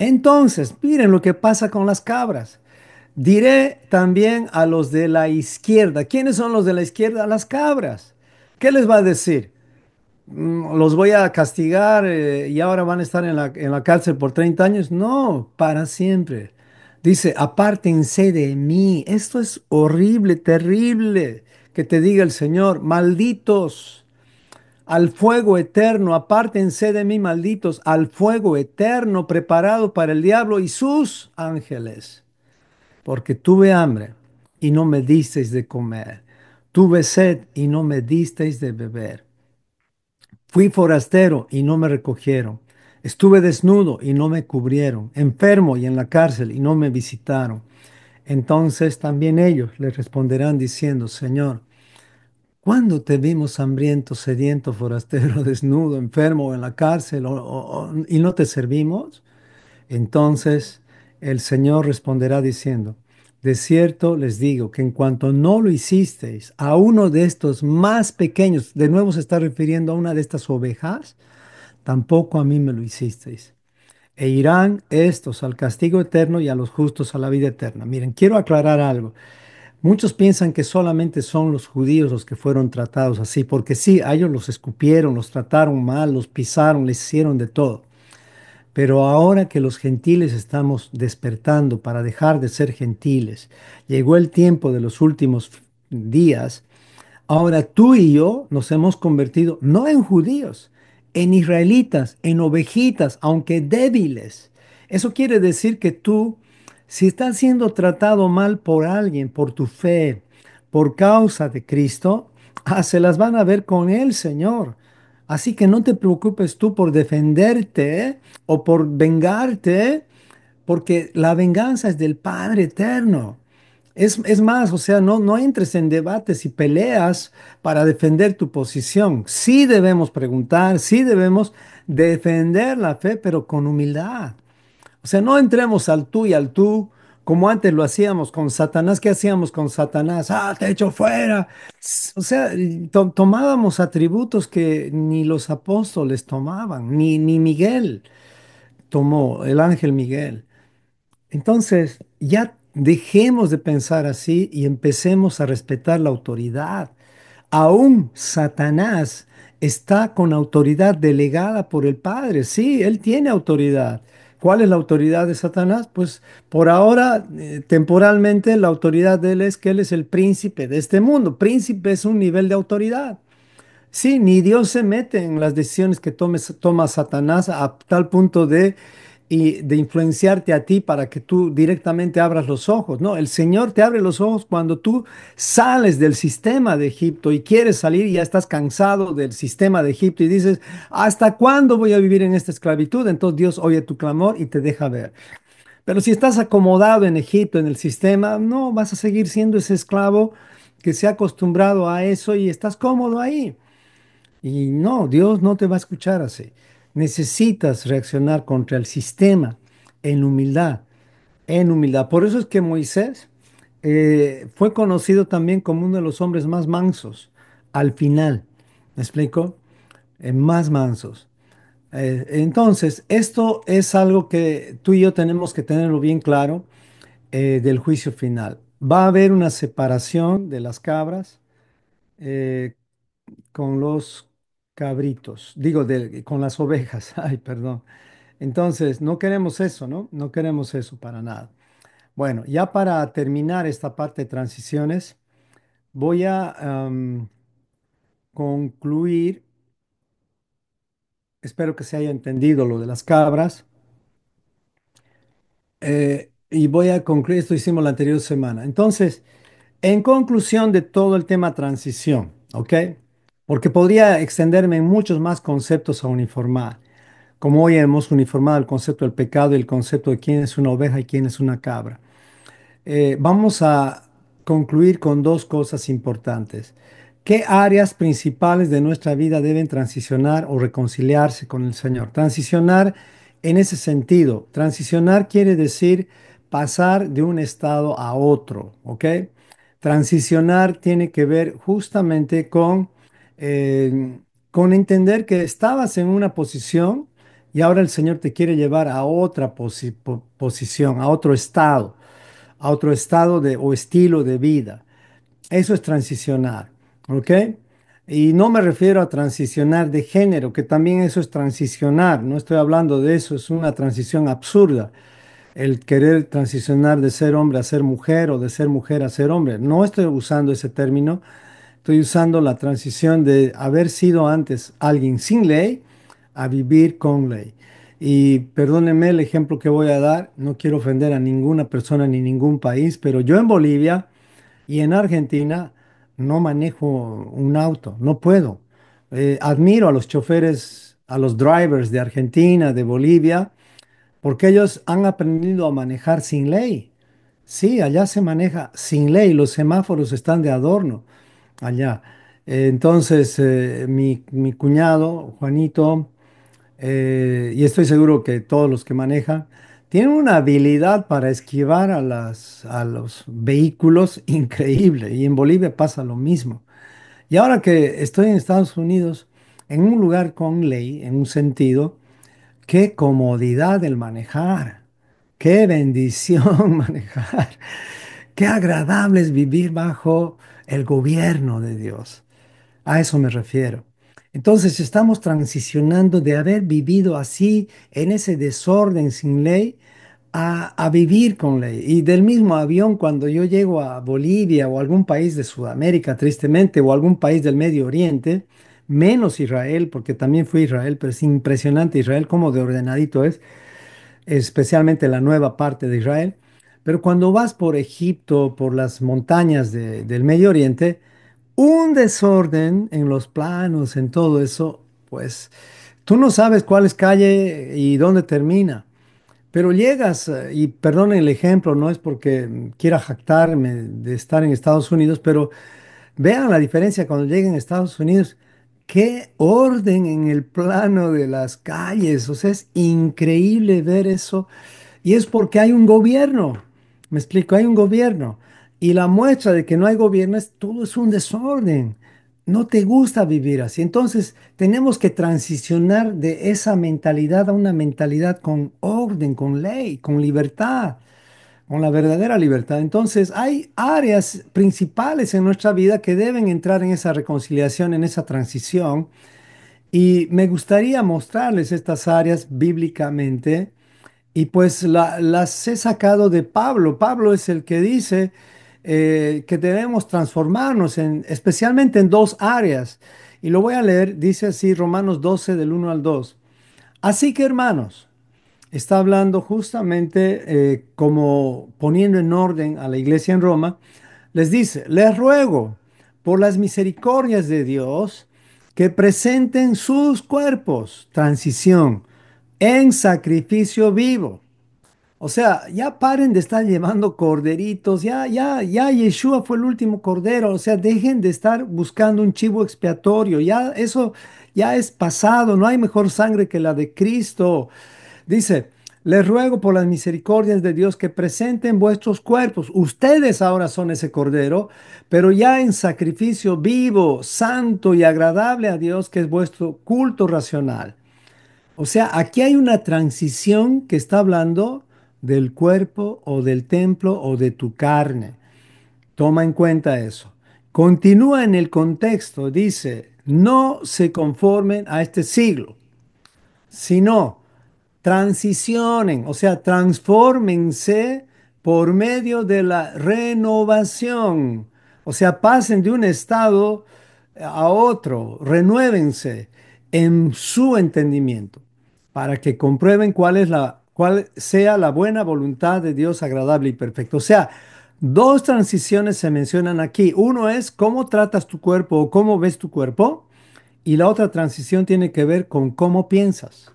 Entonces, miren lo que pasa con las cabras. Diré también a los de la izquierda. ¿Quiénes son los de la izquierda? Las cabras. ¿Qué les va a decir? Los voy a castigar y ahora van a estar en la cárcel por 30 años. No, para siempre. Dice, apártense de mí. Esto es horrible, terrible. Que te diga el Señor, malditos al fuego eterno, apártense de mí, malditos, al fuego eterno preparado para el diablo y sus ángeles. Porque tuve hambre y no me disteis de comer. Tuve sed y no me disteis de beber. Fui forastero y no me recogieron. Estuve desnudo y no me cubrieron. Enfermo y en la cárcel y no me visitaron. Entonces también ellos le responderán diciendo, Señor, ¿cuándo te vimos hambriento, sediento, forastero, desnudo, enfermo o en la cárcel y no te servimos? Entonces el Señor responderá diciendo, de cierto les digo que en cuanto no lo hicisteis a uno de estos más pequeños, de nuevo se está refiriendo a una de estas ovejas, tampoco a mí me lo hicisteis. E irán estos al castigo eterno y a los justos a la vida eterna. Miren, quiero aclarar algo. Muchos piensan que solamente son los judíos los que fueron tratados así, porque sí, a ellos los escupieron, los trataron mal, los pisaron, les hicieron de todo. Pero ahora que los gentiles estamos despertando para dejar de ser gentiles, llegó el tiempo de los últimos días. Ahora tú y yo nos hemos convertido no en judíos, en israelitas, en ovejitas, aunque débiles. Eso quiere decir que tú, si estás siendo tratado mal por alguien, por tu fe, por causa de Cristo, se las van a ver con el Señor. Así que no te preocupes tú por defenderte o por vengarte, porque la venganza es del Padre eterno. Es más, o sea, no entres en debates y peleas para defender tu posición. Sí debemos preguntar, sí debemos defender la fe, pero con humildad. O sea, no entremos al tú y al tú, como antes lo hacíamos con Satanás. ¿Qué hacíamos con Satanás? Ah, te echo fuera. O sea, tomábamos atributos que ni los apóstoles tomaban, ni Miguel tomó, el ángel Miguel. Entonces, ya dejemos de pensar así y empecemos a respetar la autoridad. Aún Satanás está con autoridad delegada por el Padre. Sí, él tiene autoridad. ¿Cuál es la autoridad de Satanás? Pues por ahora, temporalmente, la autoridad de él es que él es el príncipe de este mundo. Príncipe es un nivel de autoridad. Sí, ni Dios se mete en las decisiones que toma Satanás a tal punto de influenciarte a ti para que tú directamente abras los ojos. No, el Señor te abre los ojos cuando tú sales del sistema de Egipto y quieres salir y ya estás cansado del sistema de Egipto y dices, ¿hasta cuándo voy a vivir en esta esclavitud? Entonces Dios oye tu clamor y te deja ver. Pero si estás acomodado en Egipto, en el sistema, no, vas a seguir siendo ese esclavo que se ha acostumbrado a eso y estás cómodo ahí. Y no, Dios no te va a escuchar así. Necesitas reaccionar contra el sistema en humildad, en humildad. Por eso es que Moisés fue conocido también como uno de los hombres más mansos al final. ¿Me explico? Más mansos. Entonces, esto es algo que tú y yo tenemos que tenerlo bien claro del juicio final. Va a haber una separación de las cabras. eh, con los cabritos, digo, con las ovejas, ay, perdón. Entonces, no queremos eso, ¿no? No queremos eso para nada. Bueno, ya para terminar esta parte de transiciones, voy a concluir, espero que se haya entendido lo de las cabras, y voy a concluir, esto hicimos la anterior semana. Entonces, en conclusión de todo el tema transición, ¿ok? Porque podría extenderme en muchos más conceptos a uniformar. Como hoy hemos uniformado el concepto del pecado y el concepto de quién es una oveja y quién es una cabra. Vamos a concluir con dos cosas importantes. ¿Qué áreas principales de nuestra vida deben transicionar o reconciliarse con el Señor? Transicionar en ese sentido. Transicionar quiere decir pasar de un estado a otro, ¿ok? Transicionar tiene que ver justamente eh, con entender que estabas en una posición y ahora el Señor te quiere llevar a otra posición, a otro estado de, o estilo de vida. Eso es transicionar, ¿ok? Y no me refiero a transicionar de género, que también eso es transicionar. No estoy hablando de eso, es una transición absurda. El querer transicionar de ser hombre a ser mujer o de ser mujer a ser hombre. No estoy usando ese término, estoy usando la transición de haber sido antes alguien sin ley a vivir con ley. Y perdónenme el ejemplo que voy a dar, no quiero ofender a ninguna persona ni ningún país, pero yo en Bolivia y en Argentina no manejo un auto, no puedo. Admiro a los choferes, a los drivers de Argentina, de Bolivia, porque ellos han aprendido a manejar sin ley. Sí, allá se maneja sin ley, los semáforos están de adorno allá. Entonces, mi cuñado, Juanito, y estoy seguro que todos los que manejan, tienen una habilidad para esquivar a los vehículos increíble. Y en Bolivia pasa lo mismo. Y ahora que estoy en Estados Unidos, en un lugar con ley, en un sentido, qué comodidad el manejar, qué bendición manejar, qué agradable es vivir bajo el gobierno de Dios. A eso me refiero. Entonces estamos transicionando de haber vivido así, en ese desorden sin ley, a vivir con ley. Y del mismo avión, cuando yo llego a Bolivia o algún país de Sudamérica, tristemente, o algún país del Medio Oriente, menos Israel, porque también fui a Israel, pero es impresionante Israel cómo de ordenadito es, especialmente la nueva parte de Israel. Pero cuando vas por Egipto, por las montañas del Medio Oriente, un desorden en los planos, en todo eso, pues tú no sabes cuál es calle y dónde termina. Pero llegas, y perdonen el ejemplo, no es porque quiera jactarme de estar en Estados Unidos, pero vean la diferencia cuando lleguen a Estados Unidos. Qué orden en el plano de las calles. O sea, es increíble ver eso. Y es porque hay un gobierno. Me explico, hay un gobierno. Y la muestra de que no hay gobierno es todo es un desorden. No te gusta vivir así. Entonces, tenemos que transicionar de esa mentalidad a una mentalidad con orden, con ley, con libertad, con la verdadera libertad. Entonces, hay áreas principales en nuestra vida que deben entrar en esa reconciliación, en esa transición. Y me gustaría mostrarles estas áreas bíblicamente y pues las he sacado de Pablo. Pablo es el que dice que debemos transformarnos especialmente en dos áreas. Y lo voy a leer, dice así Romanos 12 del 1 al 2. Así que hermanos, está hablando justamente como poniendo en orden a la iglesia en Roma, les dice, les ruego por las misericordias de Dios que presenten sus cuerpos, transición, en sacrificio vivo. O sea, ya paren de estar llevando corderitos, ya Yeshua fue el último cordero, o sea, dejen de estar buscando un chivo expiatorio, ya eso ya es pasado, no hay mejor sangre que la de Cristo. Dice, les ruego por las misericordias de Dios que presenten vuestros cuerpos. Ustedes ahora son ese cordero, pero ya en sacrificio vivo, santo y agradable a Dios, que es vuestro culto racional. O sea, aquí hay una transición que está hablando del cuerpo o del templo o de tu carne. Toma en cuenta eso. Continúa en el contexto, dice, no se conformen a este siglo, sino transicionen, o sea, transfórmense por medio de la renovación. O sea, pasen de un estado a otro, renuévense en su entendimiento para que comprueben cuál sea la buena voluntad de Dios agradable y perfecto. O sea, dos transiciones se mencionan aquí. Uno es cómo tratas tu cuerpo o cómo ves tu cuerpo, y la otra transición tiene que ver con cómo piensas.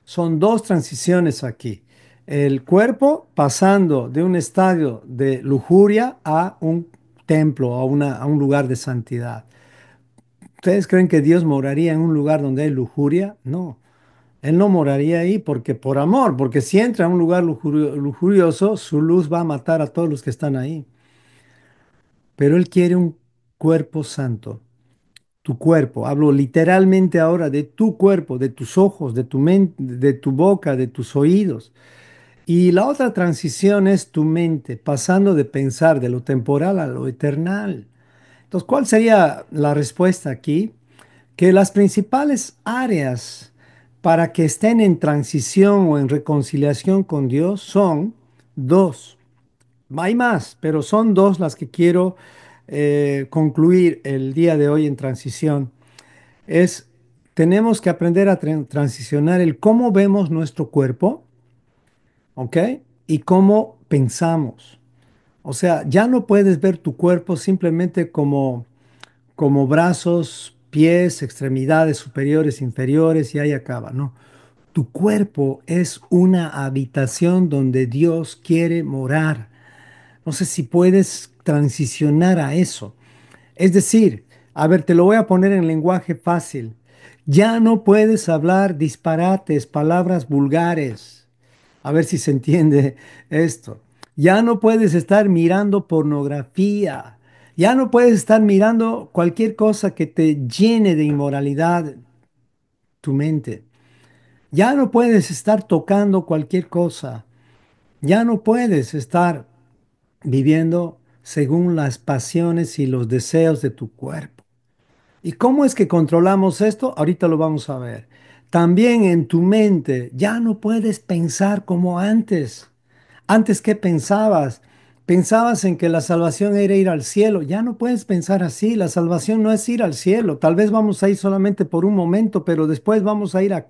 Son dos transiciones aquí. El cuerpo pasando de un estadio de lujuria a un templo, a un lugar de santidad. ¿Ustedes creen que Dios moraría en un lugar donde hay lujuria? No, Él no moraría ahí porque por amor, porque si entra a un lugar lujurioso, su luz va a matar a todos los que están ahí. Pero Él quiere un cuerpo santo. Tu cuerpo, hablo literalmente ahora de tu cuerpo, de tus ojos, de tu mente, de tu boca, de tus oídos. Y la otra transición es tu mente, pasando de pensar de lo temporal a lo eternal. Entonces, ¿cuál sería la respuesta aquí? Que las principales áreas para que estén en transición o en reconciliación con Dios son dos. Hay más, pero son dos las que quiero concluir el día de hoy en transición. Es, tenemos que aprender a transicionar el cómo vemos nuestro cuerpo, ¿ok? Y cómo pensamos. O sea, ya no puedes ver tu cuerpo simplemente como brazos, pies, extremidades superiores, inferiores y ahí acaba, ¿no? Tu cuerpo es una habitación donde Dios quiere morar. No sé si puedes transicionar a eso. Es decir, a ver, te lo voy a poner en lenguaje fácil. Ya no puedes hablar disparates, palabras vulgares. A ver si se entiende esto. Ya no puedes estar mirando pornografía. Ya no puedes estar mirando cualquier cosa que te llene de inmoralidad tu mente. Ya no puedes estar tocando cualquier cosa. Ya no puedes estar viviendo según las pasiones y los deseos de tu cuerpo. ¿Y cómo es que controlamos esto? Ahorita lo vamos a ver. También en tu mente ya no puedes pensar como antes. Antes, ¿qué pensabas? Pensabas en que la salvación era ir al cielo. Ya no puedes pensar así. La salvación no es ir al cielo. Tal vez vamos a ir solamente por un momento, pero después vamos a ir a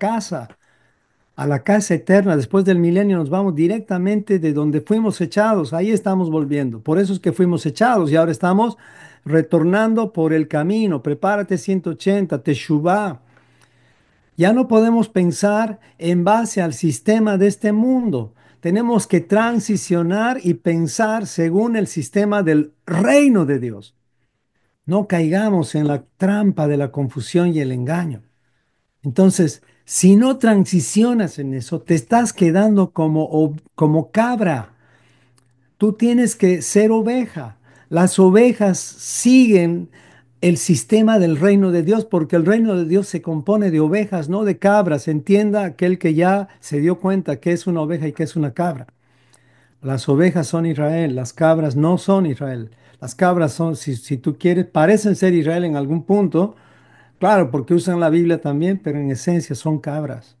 la casa eterna. Después del milenio nos vamos directamente de donde fuimos echados. Ahí estamos volviendo. Por eso es que fuimos echados y ahora estamos retornando por el camino. Prepárate 180, Teshuvah. Ya no podemos pensar en base al sistema de este mundo. Tenemos que transicionar y pensar según el sistema del reino de Dios. No caigamos en la trampa de la confusión y el engaño. Entonces, si no transicionas en eso, te estás quedando como cabra. Tú tienes que ser oveja. Las ovejas siguen el sistema del reino de Dios, porque el reino de Dios se compone de ovejas, no de cabras. Entienda aquel que ya se dio cuenta que es una oveja y que es una cabra. Las ovejas son Israel, las cabras no son Israel. Las cabras son, si tú quieres, parecen ser Israel en algún punto, claro, porque usan la Biblia también, pero en esencia son cabras.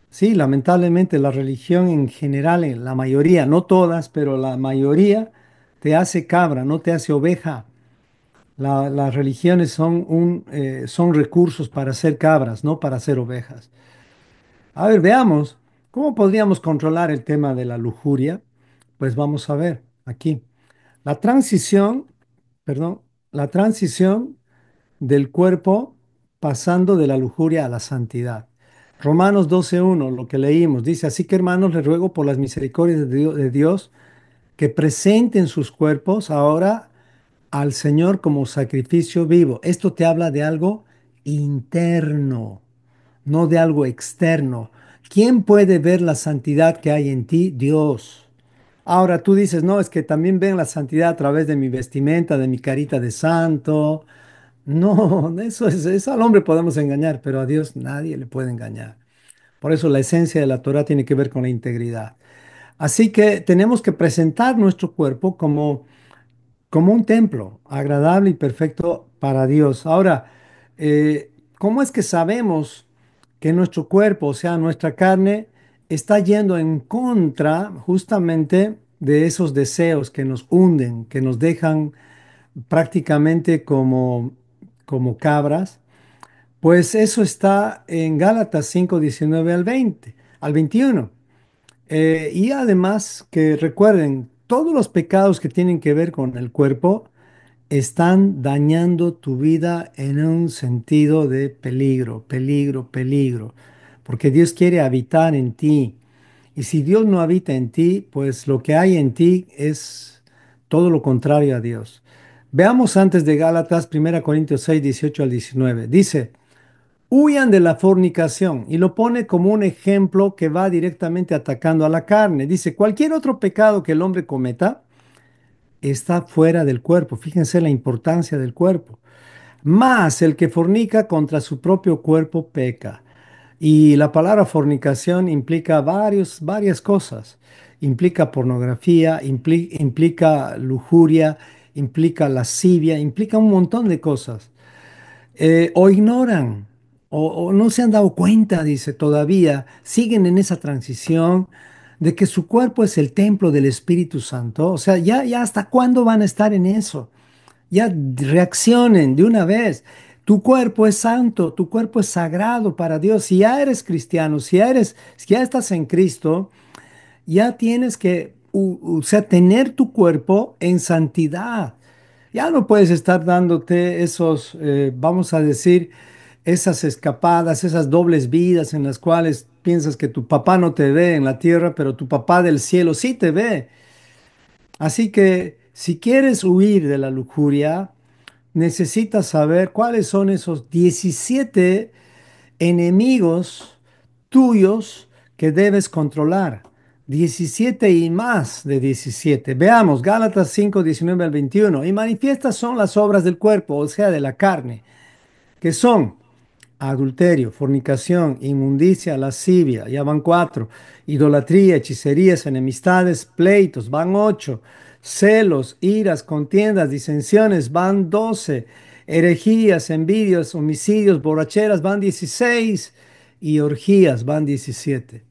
Sí, lamentablemente la religión en general, en la mayoría, no todas, pero la mayoría te hace cabra, no te hace oveja. Las religiones son recursos para hacer cabras, no para hacer ovejas. A ver, veamos, ¿cómo podríamos controlar el tema de la lujuria? Pues vamos a ver aquí. La transición, perdón, la transición del cuerpo pasando de la lujuria a la santidad. Romanos 12:1, lo que leímos, dice, así que hermanos, les ruego por las misericordias de Dios que presenten sus cuerpos ahora al Señor como sacrificio vivo. Esto te habla de algo interno, no de algo externo. ¿Quién puede ver la santidad que hay en ti? Dios. Ahora tú dices, no, es que también ven la santidad a través de mi vestimenta, de mi carita de santo. No, eso al hombre podemos engañar, pero a Dios nadie le puede engañar. Por eso la esencia de la Torah tiene que ver con la integridad. Así que tenemos que presentar nuestro cuerpo como un templo agradable y perfecto para Dios. Ahora, ¿cómo es que sabemos que nuestro cuerpo, o sea, nuestra carne, está yendo en contra justamente de esos deseos que nos hunden, que nos dejan prácticamente como cabras? Pues eso está en Gálatas 5:19 al 21. Y además que recuerden, todos los pecados que tienen que ver con el cuerpo están dañando tu vida en un sentido de peligro, peligro, peligro, porque Dios quiere habitar en ti. Y si Dios no habita en ti, pues lo que hay en ti es todo lo contrario a Dios. Veamos antes de Gálatas, 1 Corintios 6:18 al 19. Dice, huyan de la fornicación y lo pone como un ejemplo que va directamente atacando a la carne. Dice, cualquier otro pecado que el hombre cometa está fuera del cuerpo. Fíjense la importancia del cuerpo. Más el que fornica contra su propio cuerpo peca. Y la palabra fornicación implica varias cosas. Implica pornografía, implica lujuria, implica lascivia, implica un montón de cosas. O ignoran, o no se han dado cuenta, dice todavía, siguen en esa transición de que su cuerpo es el templo del Espíritu Santo. O sea, ya hasta cuándo van a estar en eso. Ya reaccionen de una vez. Tu cuerpo es santo, tu cuerpo es sagrado para Dios. Si ya eres cristiano, si ya estás en Cristo, ya tienes que, o sea, tener tu cuerpo en santidad. Ya no puedes estar dándote esos, vamos a decir, esas escapadas, esas dobles vidas en las cuales piensas que tu papá no te ve en la tierra, pero tu papá del cielo sí te ve. Así que si quieres huir de la lujuria, necesitas saber cuáles son esos 17 enemigos tuyos que debes controlar. 17 y más de 17. Veamos, Gálatas 5:19 al 21. Y manifiestas son las obras del cuerpo, o sea, de la carne, que son adulterio, fornicación, inmundicia, lascivia, ya van cuatro, idolatría, hechicerías, enemistades, pleitos, van ocho, celos, iras, contiendas, disensiones, van 12, herejías, envidias, homicidios, borracheras, van 16 y orgías, van 17.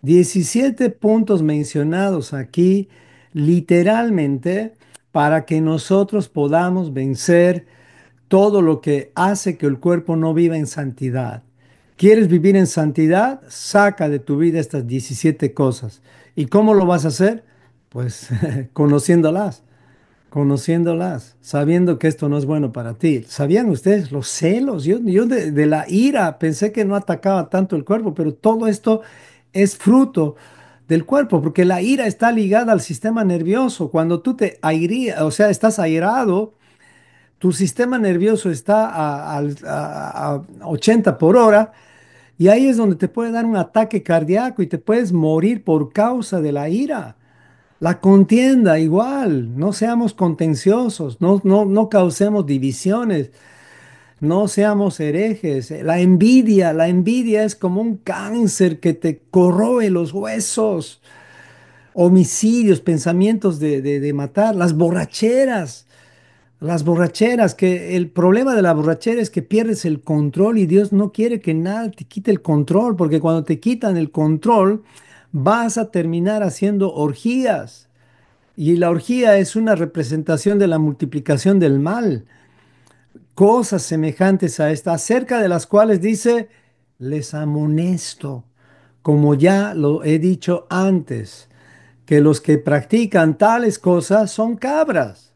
17 puntos mencionados aquí literalmente para que nosotros podamos vencer todo lo que hace que el cuerpo no viva en santidad. ¿Quieres vivir en santidad? Saca de tu vida estas 17 cosas. ¿Y cómo lo vas a hacer? Pues conociéndolas, conociéndolas, sabiendo que esto no es bueno para ti. ¿Sabían ustedes los celos? Yo de la ira pensé que no atacaba tanto el cuerpo, pero todo esto es fruto del cuerpo, porque la ira está ligada al sistema nervioso. Cuando tú te aireas, o sea, estás airado, tu sistema nervioso está a 80 por hora y ahí es donde te puede dar un ataque cardíaco y te puedes morir por causa de la ira. La contienda igual, no seamos contenciosos, no causemos divisiones, no seamos herejes. La envidia es como un cáncer que te corroe los huesos. Homicidios, pensamientos de matar, las borracheras. Las borracheras, que el problema de la borrachera es que pierdes el control y Dios no quiere que nada te quite el control, porque cuando te quitan el control vas a terminar haciendo orgías. Y la orgía es una representación de la multiplicación del mal, cosas semejantes a esta, acerca de las cuales dice, les amonesto, como ya lo he dicho antes, que los que practican tales cosas son cabras.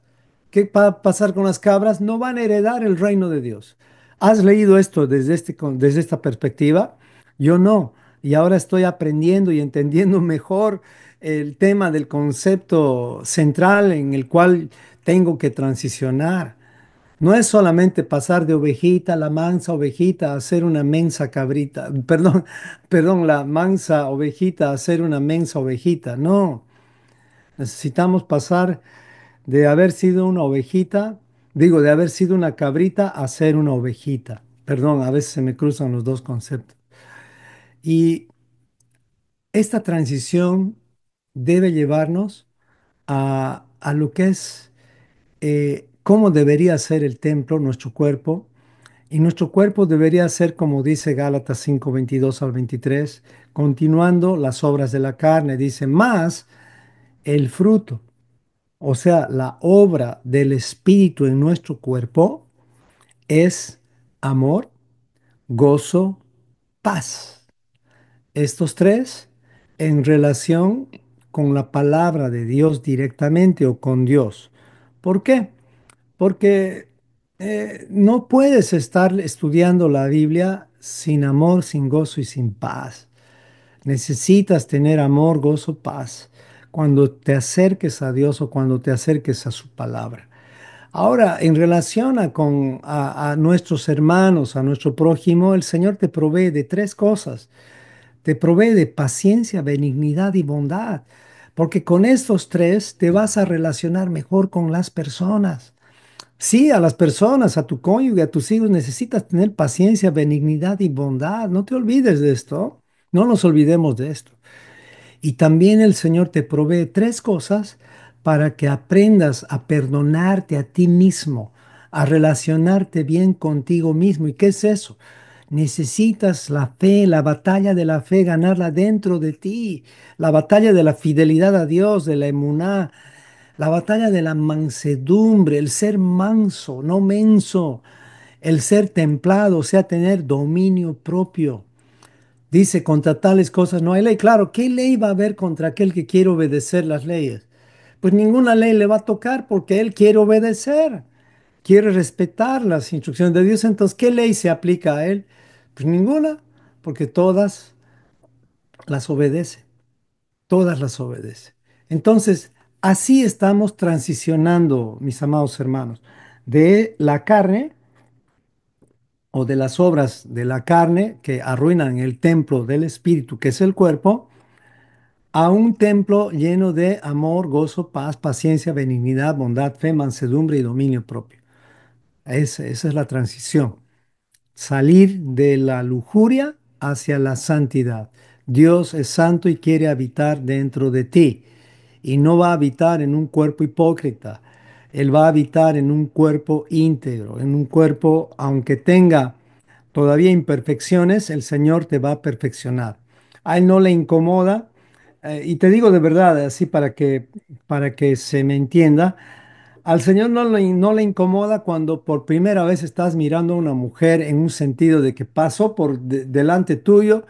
¿Qué va a pasar con las cabras? No van a heredar el reino de Dios. ¿Has leído esto desde esta perspectiva? Yo no. Y ahora estoy aprendiendo y entendiendo mejor el tema del concepto central en el cual tengo que transicionar. No es solamente pasar de ovejita, la mansa ovejita, a ser una mensa cabrita. Perdón, perdón, la mansa ovejita a ser una mensa ovejita. No. Necesitamos pasar de haber sido una ovejita, digo, de haber sido una cabrita a ser una ovejita. Perdón, a veces se me cruzan los dos conceptos. Y esta transición debe llevarnos a lo que es cómo debería ser el templo, nuestro cuerpo. Y nuestro cuerpo debería ser, como dice Gálatas 5:22 al 23, continuando las obras de la carne, dice, más el fruto, o sea, la obra del Espíritu en nuestro cuerpo es amor, gozo, paz. Estos tres en relación con la palabra de Dios directamente o con Dios. ¿Por qué? Porque no puedes estar estudiando la Biblia sin amor, sin gozo y sin paz. Necesitas tener amor, gozo, paz cuando te acerques a Dios o cuando te acerques a su palabra. Ahora, en relación a nuestros hermanos, a nuestro prójimo, el Señor te provee de tres cosas. Te provee de paciencia, benignidad y bondad, porque con estos tres te vas a relacionar mejor con las personas. Sí, a las personas, a tu cónyuge, a tus hijos, necesitas tener paciencia, benignidad y bondad. No te olvides de esto. No nos olvidemos de esto. Y también el Señor te provee tres cosas para que aprendas a perdonarte a ti mismo, a relacionarte bien contigo mismo. ¿Y qué es eso? Necesitas la fe, la batalla de la fe, ganarla dentro de ti, la batalla de la fidelidad a Dios, de la emuná, la batalla de la mansedumbre, el ser manso, no menso, el ser templado, o sea, tener dominio propio. Dice, contra tales cosas no hay ley. Claro, ¿qué ley va a haber contra aquel que quiere obedecer las leyes? Pues ninguna ley le va a tocar porque él quiere obedecer, quiere respetar las instrucciones de Dios. Entonces, ¿qué ley se aplica a él? Pues ninguna, porque todas las obedece. Entonces, así estamos transicionando, mis amados hermanos, de la carne o de las obras de la carne que arruinan el templo del espíritu, que es el cuerpo, a un templo lleno de amor, gozo, paz, paciencia, benignidad, bondad, fe, mansedumbre y dominio propio. Esa es la transición. Salir de la lujuria hacia la santidad. Dios es santo y quiere habitar dentro de ti. Y no va a habitar en un cuerpo hipócrita. Él va a habitar en un cuerpo íntegro, en un cuerpo, aunque tenga todavía imperfecciones, el Señor te va a perfeccionar. A Él no le incomoda, y te digo de verdad, así para que se me entienda, al Señor no le incomoda cuando por primera vez estás mirando a una mujer en un sentido de que pasó delante tuyo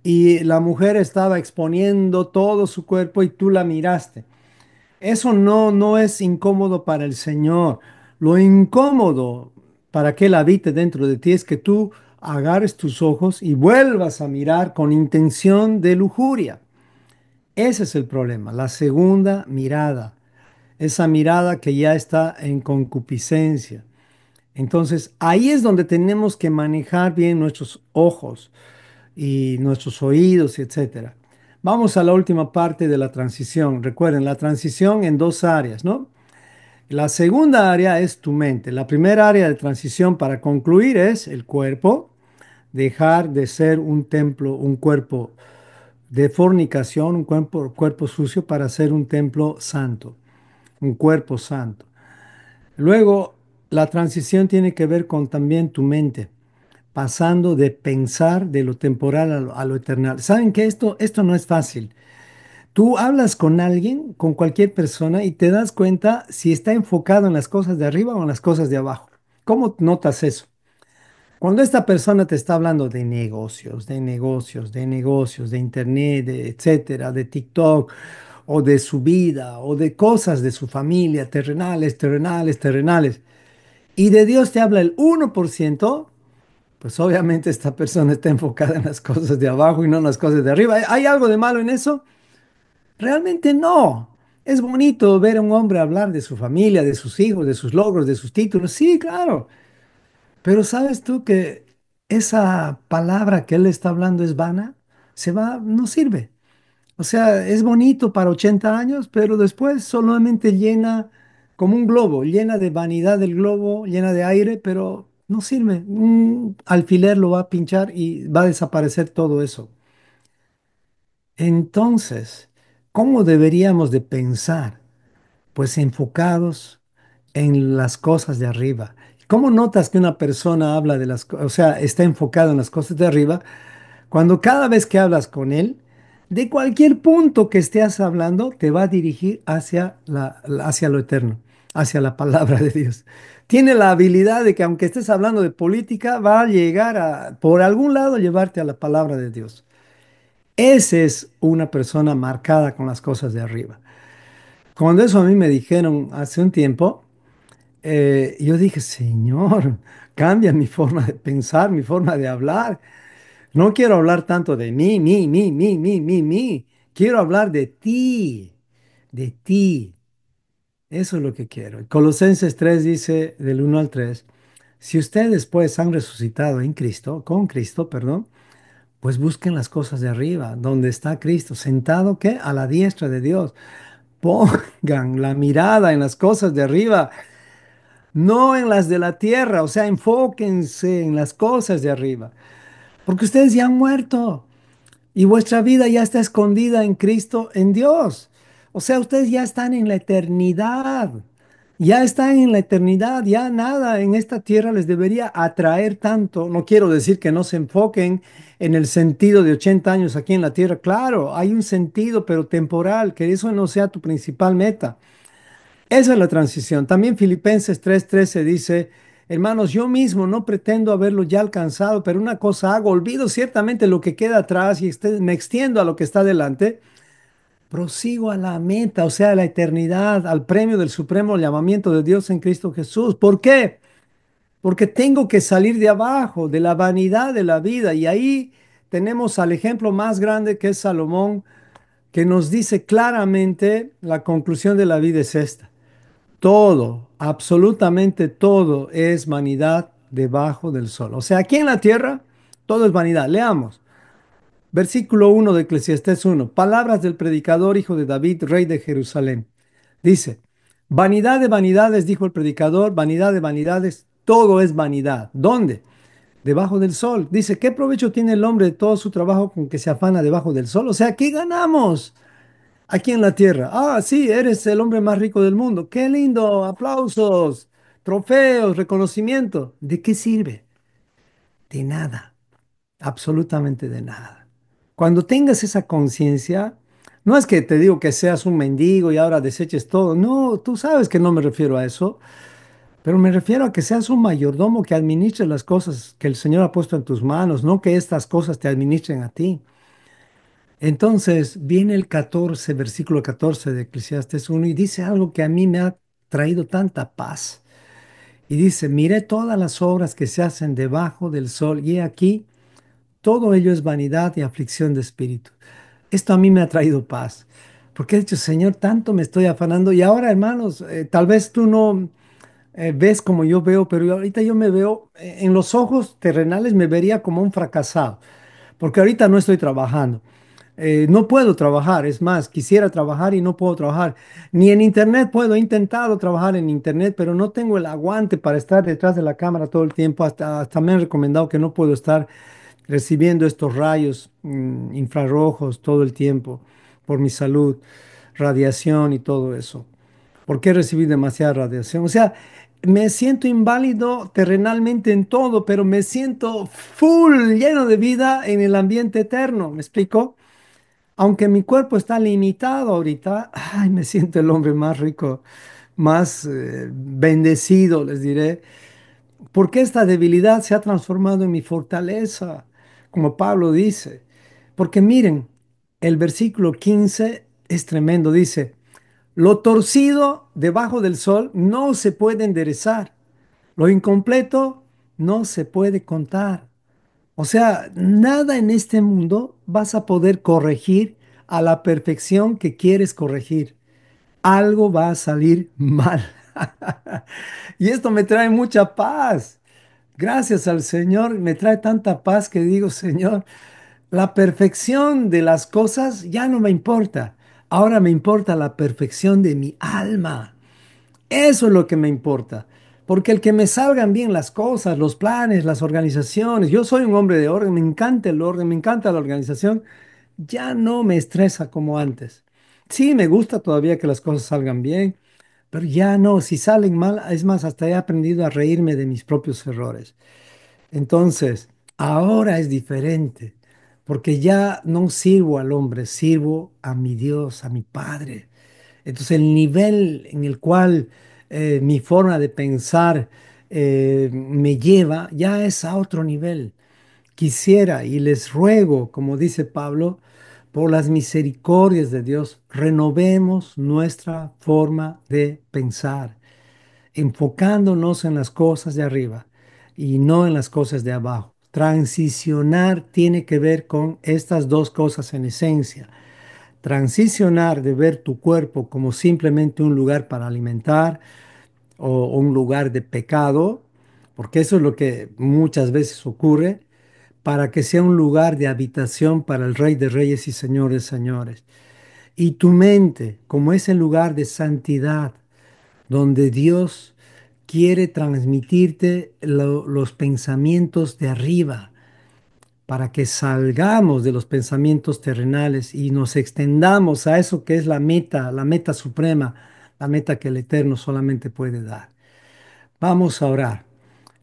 y la mujer estaba exponiendo todo su cuerpo y tú la miraste. Eso no es incómodo para el Señor. Lo incómodo para que Él habite dentro de ti es que tú agarres tus ojos y vuelvas a mirar con intención de lujuria. Ese es el problema, la segunda mirada, esa mirada que ya está en concupiscencia. Entonces, ahí es donde tenemos que manejar bien nuestros ojos y nuestros oídos, etcétera. Vamos a la última parte de la transición. Recuerden, la transición en dos áreas, ¿no? La segunda área es tu mente. La primera área de transición para concluir es el cuerpo, dejar de ser un templo, un cuerpo de fornicación, un cuerpo sucio para ser un templo santo, un cuerpo santo. Luego, la transición tiene que ver con también tu mente, pasando de pensar de lo temporal a lo eternal. ¿Saben que esto no es fácil? Tú hablas con alguien, con cualquier persona, y te das cuenta si está enfocado en las cosas de arriba o en las cosas de abajo. ¿Cómo notas eso? Cuando esta persona te está hablando de negocios, de negocios, de negocios, de internet, de etcétera, de TikTok, o de su vida, o de cosas de su familia, terrenales, terrenales, terrenales, y de Dios te habla el 1%, pues obviamente esta persona está enfocada en las cosas de abajo y no en las cosas de arriba. ¿Hay algo de malo en eso? Realmente no. Es bonito ver a un hombre hablar de su familia, de sus hijos, de sus logros, de sus títulos. Sí, claro. Pero ¿sabes tú que esa palabra que él está hablando es vana? Se va, no sirve. O sea, es bonito para 80 años, pero después solamente llena como un globo, llena de vanidad el globo, llena de aire, pero no sirve. Un alfiler lo va a pinchar y va a desaparecer todo eso. Entonces, ¿cómo deberíamos de pensar? Pues enfocados en las cosas de arriba. ¿Cómo notas que una persona habla de las cosas, o sea, está enfocado en las cosas de arriba? Cuando cada vez que hablas con él, de cualquier punto que estés hablando, te va a dirigir hacia hacia lo eterno, hacia la palabra de Dios. Tiene la habilidad de que aunque estés hablando de política, va a llegar a, por algún lado, llevarte a la palabra de Dios. Esa es una persona marcada con las cosas de arriba. Cuando eso a mí me dijeron hace un tiempo, yo dije, Señor, cambia mi forma de pensar, mi forma de hablar. No quiero hablar tanto de mí, mí. Quiero hablar de ti, de ti. Eso es lo que quiero. Colosenses 3 dice del 1 al 3: si ustedes pues han resucitado en Cristo, con Cristo, perdón, pues busquen las cosas de arriba, donde está Cristo, sentado, ¿qué? A la diestra de Dios. Pongan la mirada en las cosas de arriba, no en las de la tierra. O sea, enfóquense en las cosas de arriba, porque ustedes ya han muerto. Y vuestra vida ya está escondida en Cristo, en Dios. O sea, ustedes ya están en la eternidad. Ya están en la eternidad. Ya nada en esta tierra les debería atraer tanto. No quiero decir que no se enfoquen en el sentido de 80 años aquí en la tierra. Claro, hay un sentido, pero temporal, que eso no sea tu principal meta. Esa es la transición. También Filipenses 3:13 dice, hermanos, yo mismo no pretendo haberlo ya alcanzado, pero una cosa hago, olvido ciertamente lo que queda atrás y me extiendo a lo que está delante, prosigo a la meta, o sea, a la eternidad, al premio del supremo llamamiento de Dios en Cristo Jesús. ¿Por qué? Porque tengo que salir de abajo, de la vanidad de la vida. Y ahí tenemos al ejemplo más grande que es Salomón, que nos dice claramente la conclusión de la vida es esta. Todo, absolutamente todo es vanidad debajo del sol. O sea, aquí en la tierra todo es vanidad. Leamos. Versículo 1 de Eclesiastés 1. Palabras del predicador, hijo de David, rey de Jerusalén. Dice, vanidad de vanidades, dijo el predicador, vanidad de vanidades, todo es vanidad. ¿Dónde? Debajo del sol. Dice, ¿qué provecho tiene el hombre de todo su trabajo con que se afana debajo del sol? O sea, ¿qué ganamos aquí en la tierra? Ah, sí, eres el hombre más rico del mundo. Qué lindo, aplausos, trofeos, reconocimiento. ¿De qué sirve? De nada, absolutamente de nada. Cuando tengas esa conciencia, no es que te digo que seas un mendigo y ahora deseches todo. No, tú sabes que no me refiero a eso, pero me refiero a que seas un mayordomo que administre las cosas que el Señor ha puesto en tus manos, no que estas cosas te administren a ti. Entonces viene el 14, versículo 14 de Eclesiastés 1 y dice algo que a mí me ha traído tanta paz. Y dice, miré todas las obras que se hacen debajo del sol y he aquí, todo ello es vanidad y aflicción de espíritu. Esto a mí me ha traído paz, porque he dicho, Señor, tanto me estoy afanando y ahora, hermanos, tal vez tú no ves como yo veo, pero ahorita yo me veo, en los ojos terrenales me vería como un fracasado, porque ahorita no estoy trabajando. No puedo trabajar, es más, quisiera trabajar y no puedo trabajar. Ni en internet puedo, he intentado trabajar en internet, pero no tengo el aguante para estar detrás de la cámara todo el tiempo. Hasta me han recomendado que no puedo estar recibiendo estos rayos infrarrojos todo el tiempo por mi salud, radiación y todo eso. ¿Por qué recibí demasiada radiación? O sea, me siento inválido terrenalmente en todo, pero me siento full, lleno de vida en el ambiente eterno. ¿Me explico? Aunque mi cuerpo está limitado ahorita, ay, me siento el hombre más rico, más bendecido, les diré, porque esta debilidad se ha transformado en mi fortaleza, como Pablo dice. Porque miren, el versículo 15 es tremendo, dice, lo torcido debajo del sol no se puede enderezar, lo incompleto no se puede contar. O sea, nada en este mundo vas a poder corregir a la perfección que quieres corregir. Algo va a salir mal. Y esto me trae mucha paz. Gracias al Señor, me trae tanta paz que digo, Señor, la perfección de las cosas ya no me importa. Ahora me importa la perfección de mi alma. Eso es lo que me importa. Porque el que me salgan bien las cosas, los planes, las organizaciones, yo soy un hombre de orden, me encanta el orden, me encanta la organización, ya no me estresa como antes. Sí, me gusta todavía que las cosas salgan bien, pero ya no, si salen mal, es más, hasta he aprendido a reírme de mis propios errores. Entonces, ahora es diferente, porque ya no sirvo al hombre, sirvo a mi Dios, a mi Padre. Entonces, el nivel en el cual mi forma de pensar me lleva ya es a otro nivel. Quisiera y les ruego, como dice Pablo, por las misericordias de Dios, renovemos nuestra forma de pensar, enfocándonos en las cosas de arriba y no en las cosas de abajo. Transicionar tiene que ver con estas dos cosas en esencia. Transicionar de ver tu cuerpo como simplemente un lugar para alimentar o un lugar de pecado, porque eso es lo que muchas veces ocurre, para que sea un lugar de habitación para el Rey de Reyes y Señores, Señores. Y tu mente como ese lugar de santidad, donde Dios quiere transmitirte los pensamientos de arriba, para que salgamos de los pensamientos terrenales y nos extendamos a eso que es la meta suprema, la meta que el Eterno solamente puede dar. Vamos a orar.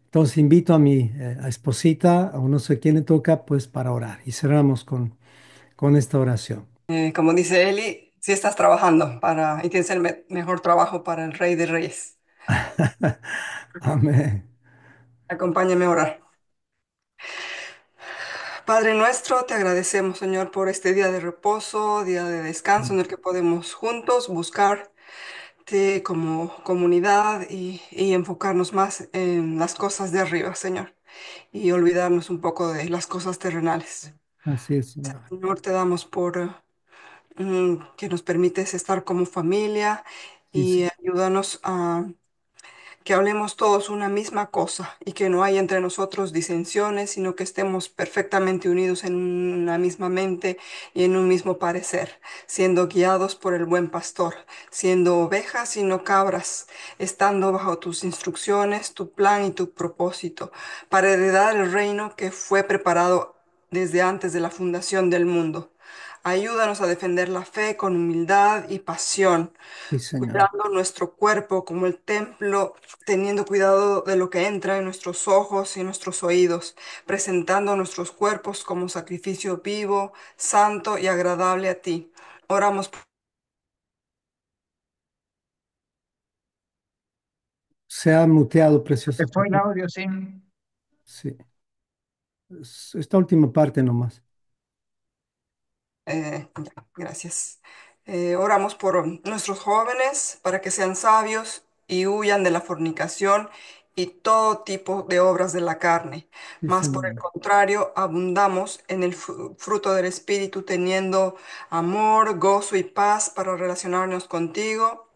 Entonces invito a mi esposita, o no sé quién le toca, pues para orar. Y cerramos con esta oración. Como dice Eli, si estás trabajando para y tienes el mejor trabajo para el Rey de Reyes. Amén. Acompáñame a orar. Padre nuestro, te agradecemos, Señor, por este día de reposo, día de descanso en el que podemos juntos buscarte como comunidad y enfocarnos más en las cosas de arriba, Señor, y olvidarnos un poco de las cosas terrenales. Así es, Señor. Señor, te damos por que nos permites estar como familia Sí, y Señor. ayúdanos a que hablemos todos una misma cosa y que no haya entre nosotros disensiones, sino que estemos perfectamente unidos en una misma mente y en un mismo parecer, siendo guiados por el buen pastor, siendo ovejas y no cabras, estando bajo tus instrucciones, tu plan y tu propósito, para heredar el reino que fue preparado desde antes de la fundación del mundo. Ayúdanos a defender la fe con humildad y pasión, Sí, Señor. cuidando nuestro cuerpo como el templo, teniendo cuidado de lo que entra en nuestros ojos y nuestros oídos, presentando nuestros cuerpos como sacrificio vivo, santo y agradable a ti. Oramos. Se ha muteado, precioso. Se fue el audio, sí. Sí. Esta última parte nomás. Ya, gracias. Oramos por nuestros jóvenes para que sean sabios y huyan de la fornicación y todo tipo de obras de la carne. Sí, Más por el Señor. contrario, abundamos en el fruto del Espíritu, teniendo amor, gozo y paz para relacionarnos contigo,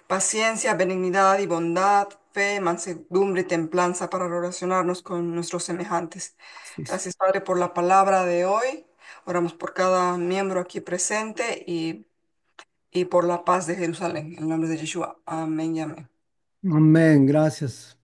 paciencia, benignidad y bondad, fe, mansedumbre y templanza para relacionarnos con nuestros semejantes. Sí, sí. Gracias, Padre, por la palabra de hoy. Oramos por cada miembro aquí presente y por la paz de Jerusalén. En el nombre de Yeshua. Amén y amén. Amén. Gracias.